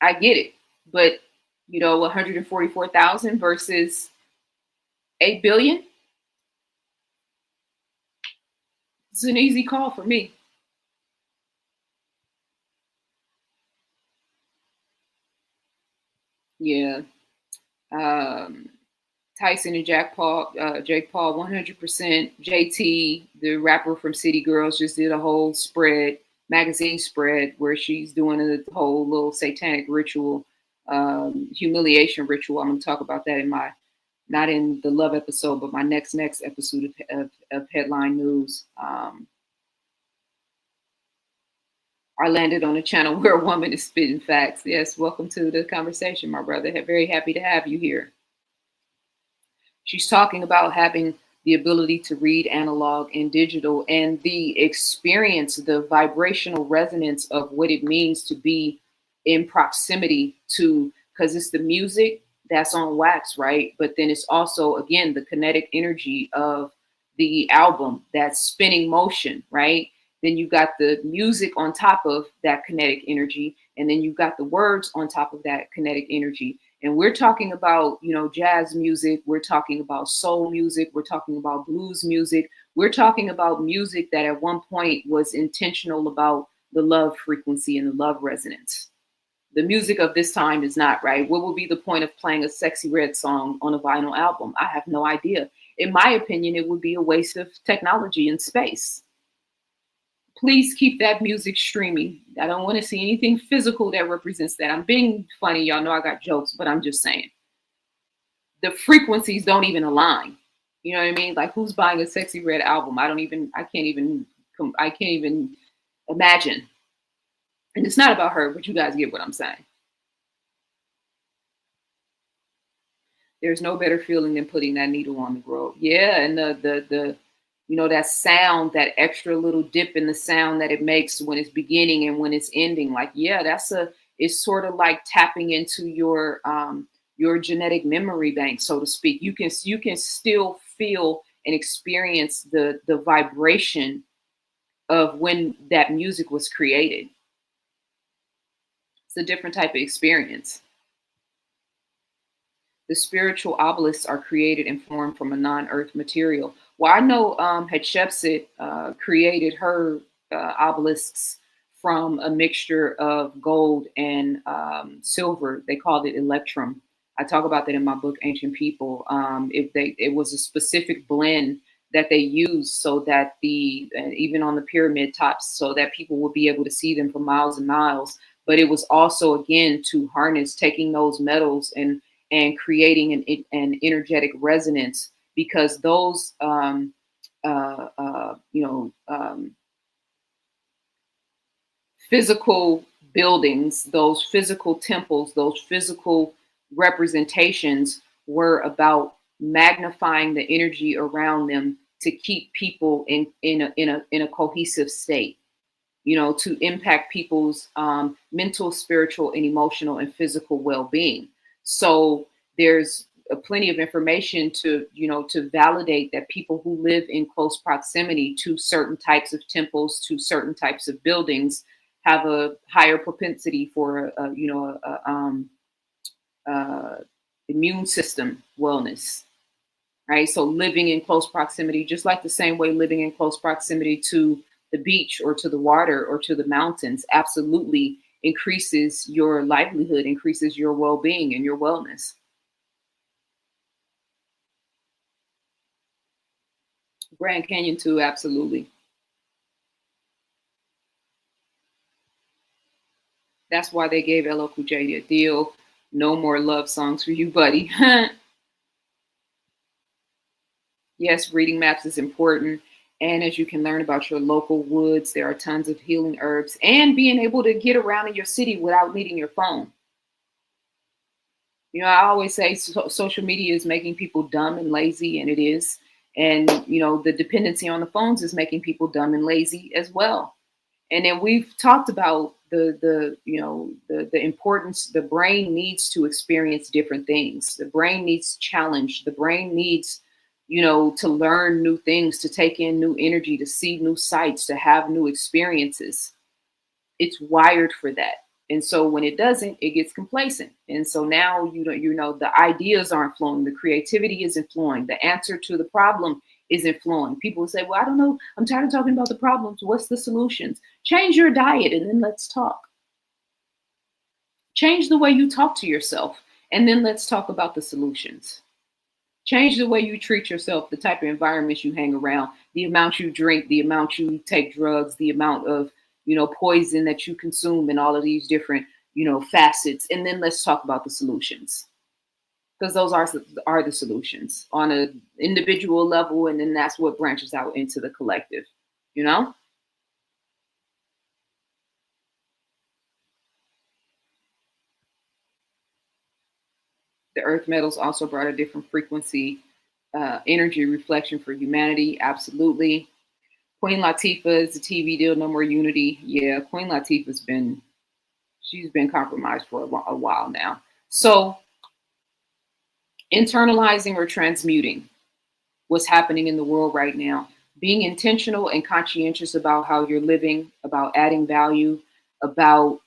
I get it. But, 144,000 versus 8 billion, it's an easy call for me. Yeah. Tyson and Jake Paul, 100%. JT, the rapper from City Girls, just did a whole magazine spread, where she's doing a whole little satanic ritual, humiliation ritual. I'm going to talk about that not in the love episode, but my next episode of Headline News. I landed on a channel where a woman is spitting facts. Yes, welcome to the conversation, my brother. Very happy to have you here. She's talking about having the ability to read analog and digital, and the experience, the vibrational resonance of what it means to be in proximity to, because it's the music that's on wax, right? But then it's also, again, the kinetic energy of the album, that spinning motion, right? Then you've got the music on top of that kinetic energy, and then you've got the words on top of that kinetic energy. And we're talking about, jazz music. We're talking about soul music. We're talking about blues music. We're talking about music that at one point was intentional about the love frequency and the love resonance. The music of this time is not, right? What would be the point of playing a Sexy Red song on a vinyl album? I have no idea. In my opinion, it would be a waste of technology and space. Please keep that music streaming. I don't want to see anything physical that represents that. I'm being funny. Y'all know I got jokes, but I'm just saying. The frequencies don't even align. You know what I mean? Like, who's buying a Sexy Red album? I can't even imagine. And it's not about her, but you guys get what I'm saying. There's no better feeling than putting that needle on the groove. Yeah, and the that sound, that extra little dip in the sound that it makes when it's beginning and when it's ending. Like, yeah, it's sort of like tapping into your genetic memory bank, so to speak. You can still feel and experience the vibration of when that music was created. It's a different type of experience. The spiritual obelisks are created and formed from a non-earth material. Well, I know Hatshepsut created her obelisks from a mixture of gold and silver. They called it electrum. I talk about that in my book, Ancient People. It was a specific blend that they use so that even on the pyramid tops, so that people would be able to see them for miles and miles. But it was also, again, to harness taking those metals and creating an energetic resonance, because those physical buildings, those physical temples, those physical representations were about magnifying the energy around them to keep people in a cohesive state, to impact people's mental, spiritual, and emotional and physical well-being. So there's plenty of information to validate that people who live in close proximity to certain types of temples, to certain types of buildings, have a higher propensity for immune system wellness, right? So living in close proximity, just like the same way living in close proximity to the beach or to the water or to the mountains, absolutely increases your livelihood, increases your well-being and your wellness. Grand Canyon too, absolutely. That's why they gave LL Cool J a deal. No more love songs for you, buddy. Yes, reading maps is important. And as you can learn about your local woods, there are tons of healing herbs, and being able to get around in your city without needing your phone. I always say social media is making people dumb and lazy, and it is. And, the dependency on the phones is making people dumb and lazy as well. And then we've talked about the importance. The brain needs to experience different things. The brain needs challenge. The brain needs, to learn new things, to take in new energy, to see new sights, to have new experiences. It's wired for that. And so when it doesn't, it gets complacent. And so now, the ideas aren't flowing. The creativity isn't flowing. The answer to the problem isn't flowing. People say, well, I don't know. I'm tired of talking about the problems. What's the solutions? Change your diet and then let's talk. Change the way you talk to yourself and then let's talk about the solutions. Change the way you treat yourself, the type of environments you hang around, the amount you drink, the amount you take drugs, the amount of, poison that you consume, and all of these different, facets. And then let's talk about the solutions, because those are the solutions on an individual level. And then that's what branches out into the collective, The earth metals also brought a different frequency, energy reflection for humanity. Absolutely. Queen Latifah is the TV deal, no more unity. Yeah, Queen Latifah's she's been compromised for a while now. So internalizing or transmuting what's happening in the world right now, being intentional and conscientious about how you're living, about adding value, about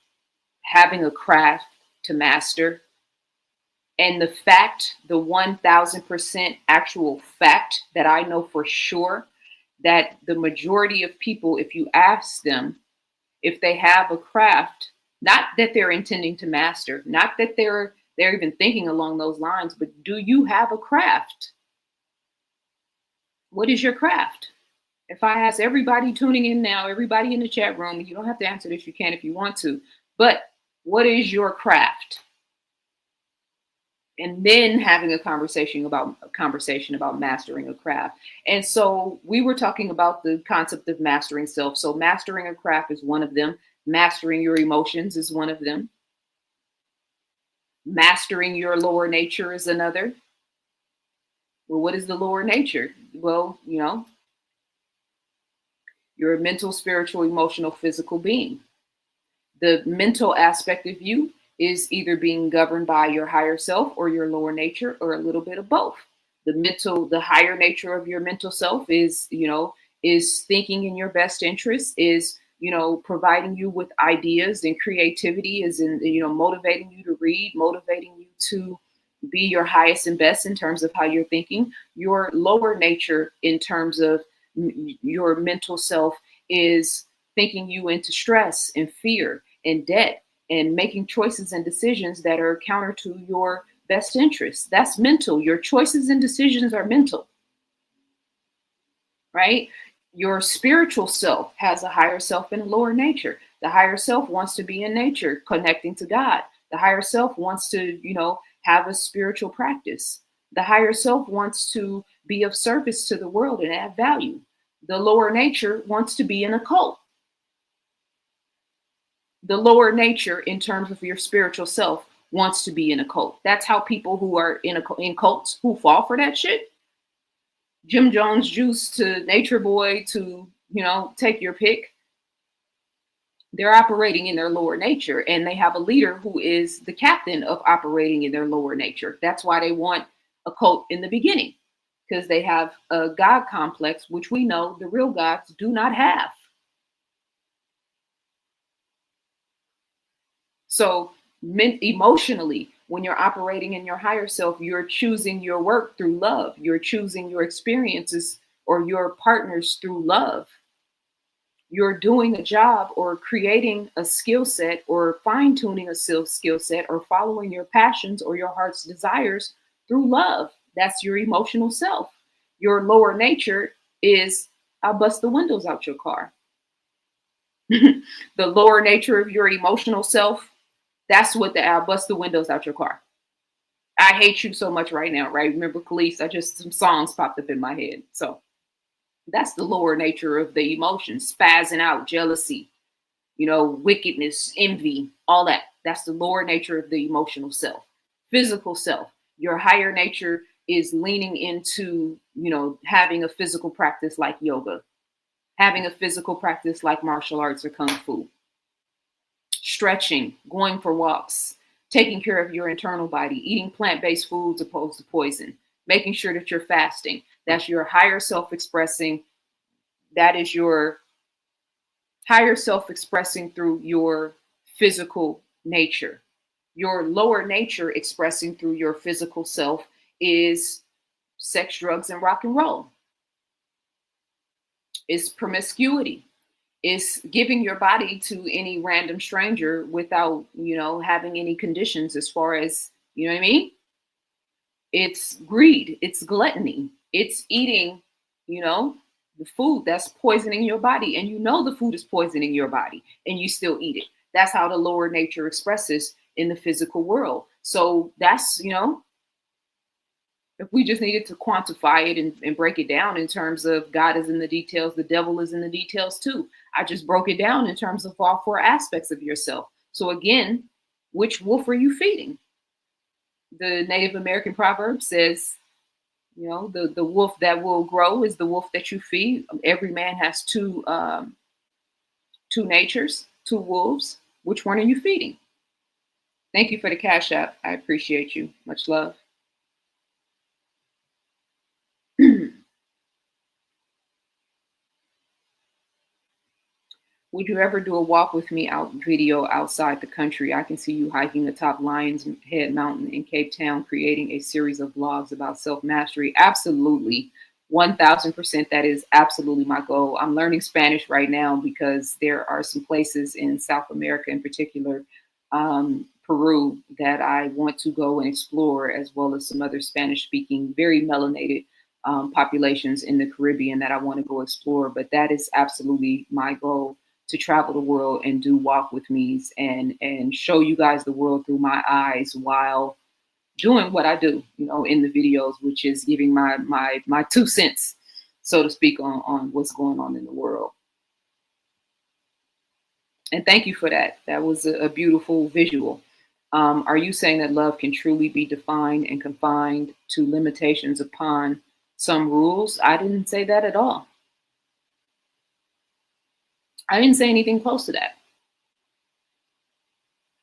having a craft to master. And the 1000% actual fact that I know for sure, that the majority of people, if you ask them if they have a craft, not that they're intending to master, not that they're even thinking along those lines, but do you have a craft? What is your craft? If I ask everybody tuning in now, everybody in the chat room, you don't have to answer this, you can if you want to, but what is your craft? And then having a conversation about mastering a craft. And so we were talking about the concept of mastering self. So mastering a craft is one of them. Mastering your emotions is one of them. Mastering your lower nature is another. Well, what is the lower nature? Well, you're a mental, spiritual, emotional, physical being. The mental aspect of you is either being governed by your higher self or your lower nature, or a little bit of both. The higher nature of your mental self is thinking in your best interest, is, providing you with ideas and creativity, is in, motivating you to read, motivating you to be your highest and best in terms of how you're thinking. Your lower nature in terms of your mental self is thinking you into stress and fear and debt, and making choices and decisions that are counter to your best interests. That's mental. Your choices and decisions are mental. right? Your spiritual self has a higher self and a lower nature. The higher self wants to be in nature, connecting to God. The higher self wants to, have a spiritual practice. The higher self wants to be of service to the world and add value. The lower nature wants to be in a cult. The lower nature, in terms of your spiritual self, wants to be in a cult. That's how people who are in cults, who fall for that shit, Jim Jones juice to Nature Boy to, take your pick, they're operating in their lower nature, and they have a leader who is the captain of operating in their lower nature. That's why they want a cult in the beginning, because they have a God complex, which we know the real gods do not have. So emotionally, when you're operating in your higher self, you're choosing your work through love. You're choosing your experiences or your partners through love. You're doing a job or creating a skill set or fine tuning a skill set or following your passions or your heart's desires through love. That's your emotional self. Your lower nature is, I'll bust the windows out your car. The lower nature of your emotional self, that's what I'll bust the windows out your car. I hate you so much right now, right? Remember Khalees? Some songs popped up in my head. So that's the lower nature of the emotions, spazzing out, jealousy, wickedness, envy, all that. That's the lower nature of the emotional self. Physical self, your higher nature is leaning into, having a physical practice like yoga, having a physical practice like martial arts or kung fu, stretching, going for walks, taking care of your internal body, eating plant-based foods opposed to poison, making sure that you're fasting. That's your higher self expressing. That is your higher self expressing through your physical nature. Your lower nature expressing through your physical self is sex, drugs, and rock and roll. It's promiscuity. It's giving your body to any random stranger without, having any conditions as far as, you know what I mean? It's greed. It's gluttony. It's eating, the food that's poisoning your body, and the food is poisoning your body and you still eat it. That's how the lower nature expresses in the physical world. So that's, if we just needed to quantify it and break it down in terms of God is in the details, the devil is in the details too. I just broke it down in terms of all four aspects of yourself. So again, which wolf are you feeding? The Native American proverb says, the wolf that will grow is the wolf that you feed. Every man has two natures, two wolves. Which one are you feeding? Thank you for the Cash App. I appreciate you. Much love. Would you ever do a walk with me out video outside the country? I can see you hiking atop Lion's Head Mountain in Cape Town, creating a series of vlogs about self-mastery. Absolutely. 1000%. That is absolutely my goal. I'm learning Spanish right now because there are some places in South America, in particular, Peru, that I want to go and explore, as well as some other Spanish speaking, very melanated populations in the Caribbean that I want to go explore. But that is absolutely my goal, to travel the world and do walk with me's and show you guys the world through my eyes while doing what I do, in the videos, which is giving my 2 cents, so to speak, on what's going on in the world. And thank you for that. That was a beautiful visual. Are you saying that love can truly be defined and confined to limitations upon some rules? I didn't say that at all. I didn't say anything close to that.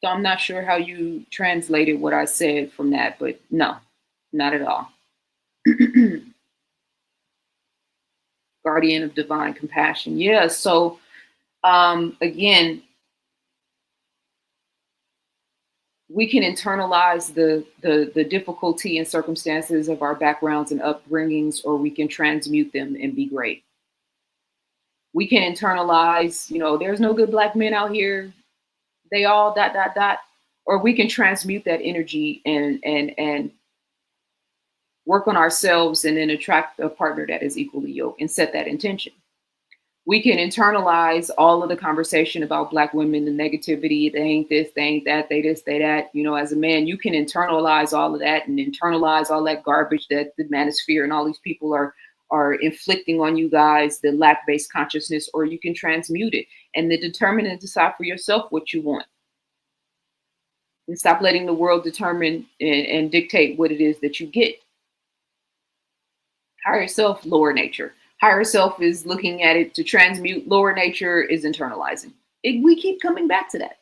So I'm not sure how you translated what I said from that, but no, not at all. Guardian of divine compassion. Yeah. So again, we can internalize the difficulty and circumstances of our backgrounds and upbringings, or we can transmute them and be great. We can internalize, there's no good Black men out here. They all ... Or we can transmute that energy and work on ourselves, and then attract a partner that is equally yoked and set that intention. We can internalize all of the conversation about Black women, the negativity, they ain't this, they ain't that, they this, they that. You know, as a man, you can internalize all of that and internalize all that garbage that the manosphere and all these people are inflicting on you guys, the lack-based consciousness, or you can transmute it and then determine and decide for yourself what you want. And stop letting the world determine and dictate what it is that you get. Higher self, lower nature. Higher self is looking at it to transmute. Lower nature is internalizing. We keep coming back to that.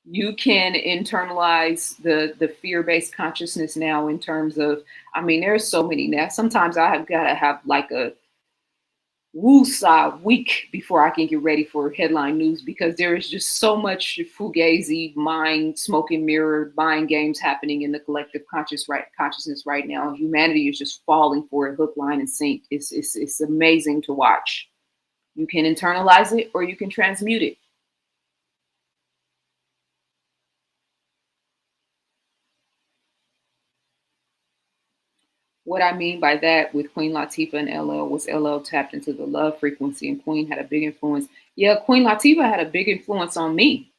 You can internalize the fear-based consciousness now in terms of, I mean, there's so many now. Sometimes I have got to have like a woosah week before I can get ready for headline news, because there is just so much fugazi, mind, smoke and mirror, mind games happening in the collective consciousness right now. Humanity is just falling for it, hook, line, and sink. It's amazing to watch. You can internalize it or you can transmute it. What I mean by that with Queen Latifah and LL was LL tapped into the love frequency, and Queen had a big influence. Yeah, Queen Latifah had a big influence on me.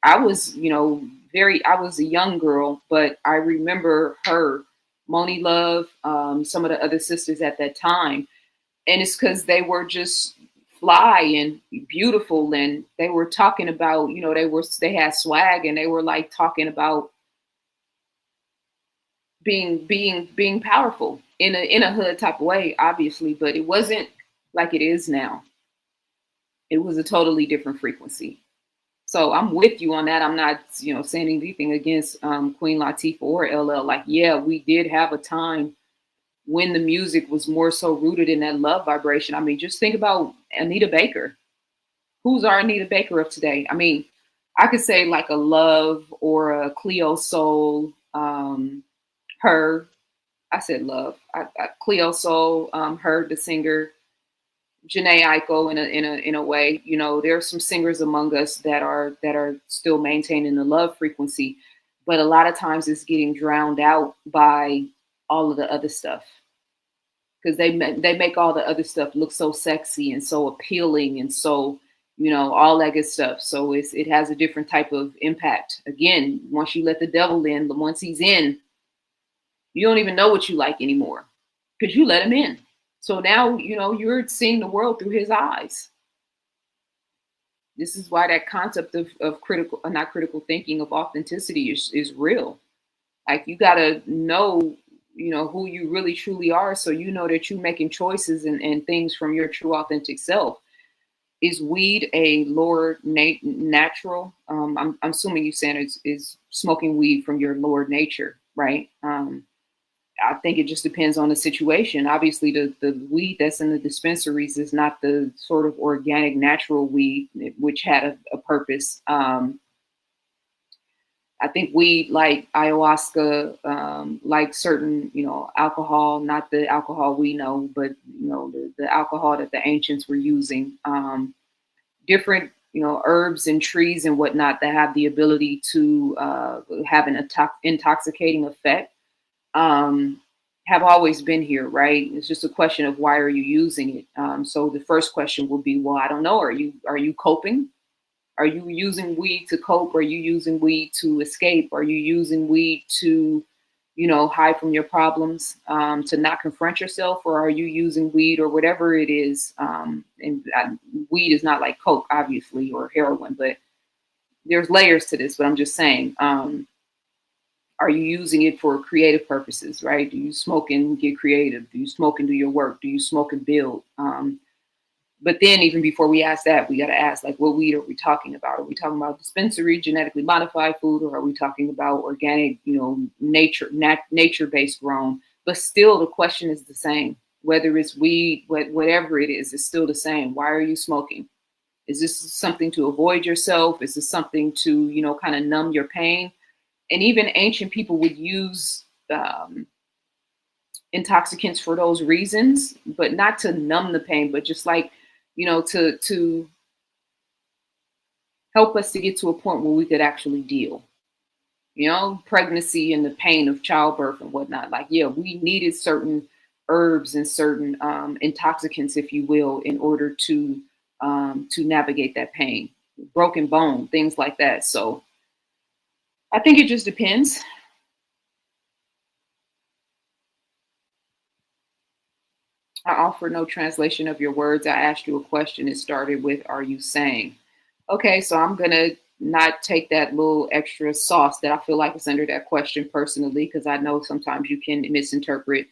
I was, I was a young girl, but I remember her, Moni Love, some of the other sisters at that time. And it's because they were just fly and beautiful. And they were talking about, they had swag, and they were like talking about being powerful in a hood type of way, obviously, but it wasn't like it is now. It was a totally different frequency. So I'm with you on that. I'm not, saying anything against Queen Latifah or LL. Like, yeah, we did have a time when the music was more so rooted in that love vibration. I mean, just think about Anita Baker. Who's our Anita Baker of today? I mean, I could say like a Love or a Cleo Soul, her. I said Love. Cleo Soul, her, the singer. Janae Aiko in a way, there are some singers among us that are still maintaining the love frequency, but a lot of times it's getting drowned out by all of the other stuff, because they make all the other stuff look so sexy and so appealing and so, all that good stuff. So it has a different type of impact. Again, once you let the devil in, once he's in, you don't even know what you like anymore because you let him in. So now, you're seeing the world through his eyes. This is why that concept of not critical thinking, of authenticity is real. Like, you got to know, who you really truly are. So you know that you're making choices and things from your true authentic self. Is weed a lower natural? I'm assuming you saying is smoking weed from your lower nature, right? I think it just depends on the situation. Obviously, the weed that's in the dispensaries is not the sort of organic, natural weed, which had a purpose. I think weed, like ayahuasca, like certain, alcohol, not the alcohol we know, but, the alcohol that the ancients were using, different, herbs and trees and whatnot that have the ability to have an intoxicating effect. Have always been here, right? It's just a question of why are you using it? So the first question will be, well, I don't know. Are you coping? Are you using weed to cope? Are you using weed to escape? Are you using weed to, hide from your problems, to not confront yourself? Or are you using weed or whatever it is? Weed is not like coke, obviously, or heroin, but there's layers to this. But I'm just saying, are you using it for creative purposes, right? Do you smoke and get creative? Do you smoke and do your work? Do you smoke and build? But then even before we ask that, we got to ask, like, what weed are we talking about? Are we talking about dispensary, genetically modified food, or are we talking about organic, nature-based grown? But still, the question is the same. Whether it's weed, whatever it is, it's still the same. Why are you smoking? Is this something to avoid yourself? Is this something to, kind of numb your pain? And even ancient people would use intoxicants for those reasons, but not to numb the pain, but just like, to help us to get to a point where we could actually deal. you know, pregnancy and the pain of childbirth and whatnot. Like, yeah, we needed certain herbs and certain intoxicants, if you will, in order to navigate that pain, broken bone, things like that. So I think it just depends. I offer no translation of your words. I asked you a question. It started with, "Are you saying?" Okay, so I'm gonna not take that little extra sauce that I feel like is under that question personally, because I know sometimes you can misinterpret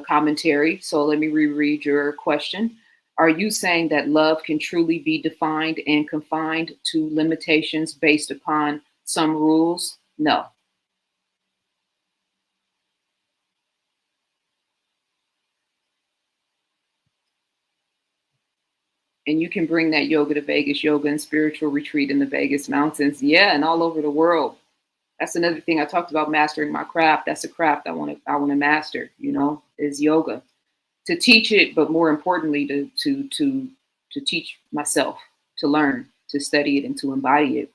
commentary. So let me reread your question. Are you saying that love can truly be defined and confined to limitations based upon some rules? No. And you can bring that yoga to Vegas, yoga and spiritual retreat in the Vegas mountains. Yeah, and all over the world. That's another thing I talked about, mastering my craft. That's a craft I want to master, you know, is yoga. To teach it, but more importantly to teach myself, to learn, to study it and to embody it.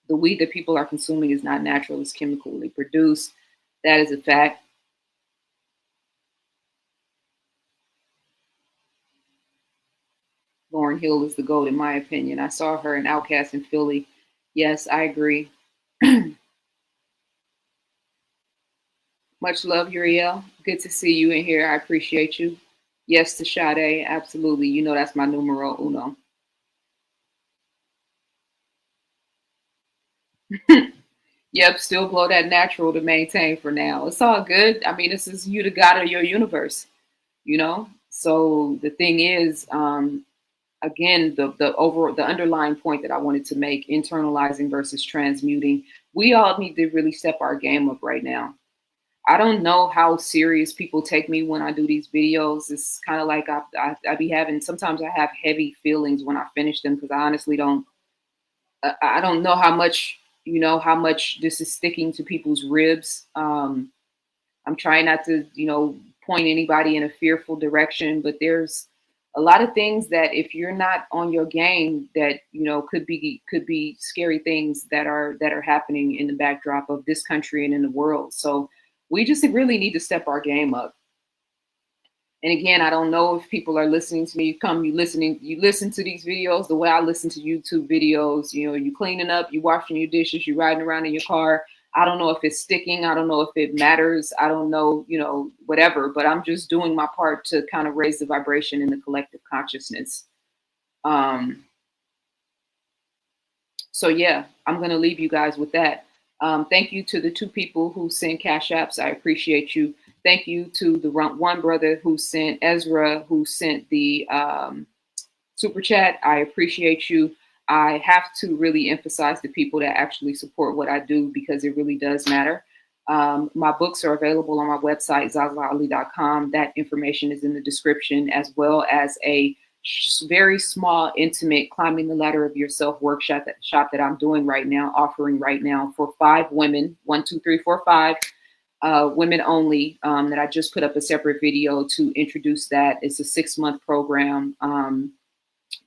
The weed that people are consuming is not natural, it's chemically produced. That is a fact. Lauren Hill is the GOAT, in my opinion. I saw her in Outcast in Philly. Yes, I agree. Much love, Uriel. Good to see you in here. I appreciate you. Yes to Sade, absolutely. You know that's my numero uno. Yep, still blow that natural to maintain for now. It's all good. I mean, this is you, the God of your universe, you know? So the thing is, again, the underlying point that I wanted to make, internalizing versus transmuting, we all need to really step our game up right now. I don't know how serious people take me when I do these videos. It's kind of like I be having, sometimes I have heavy feelings when I finish them because I honestly I don't know how much, you know, how much this is sticking to people's ribs. I'm trying not to, you know, point anybody in a fearful direction, but there's a lot of things that if you're not on your game, that you know could be scary things that are happening in the backdrop of this country and in the world. So we just really need to step our game up. And again, I don't know if people are listening to me. You listen to these videos the way I listen to YouTube videos. You know, you cleaning up, you washing your dishes, you riding around in your car. I don't know if it's sticking. I don't know if it matters. I don't know, you know, whatever. But I'm just doing my part to kind of raise the vibration in the collective consciousness. Um, so yeah, I'm gonna leave you guys with that. Thank you to the two people who sent cash apps. I appreciate you. Thank you to the one brother who sent Ezra, who sent the super chat. I appreciate you. I have to really emphasize the people that actually support what I do because it really does matter. My books are available on my website, ZaZaAli.com. That information is in the description, as well as a very small, intimate climbing the ladder of yourself workshop that I'm doing right now, offering right now for 5 women, 1, 2, 3, 4, 5 women only. That I just put up a separate video to introduce that. It's a 6-month program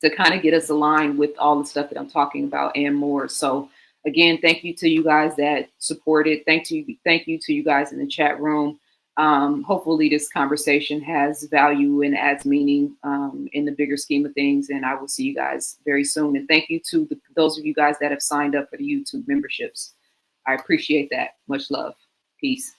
to kind of get us aligned with all the stuff that I'm talking about and more. So again, thank you to you guys that supported. Thank you to you guys in the chat room. Hopefully this conversation has value and adds meaning in the bigger scheme of things. And I will see you guys very soon. And thank you to those of you guys that have signed up for the YouTube memberships. I appreciate that. Much love. Peace.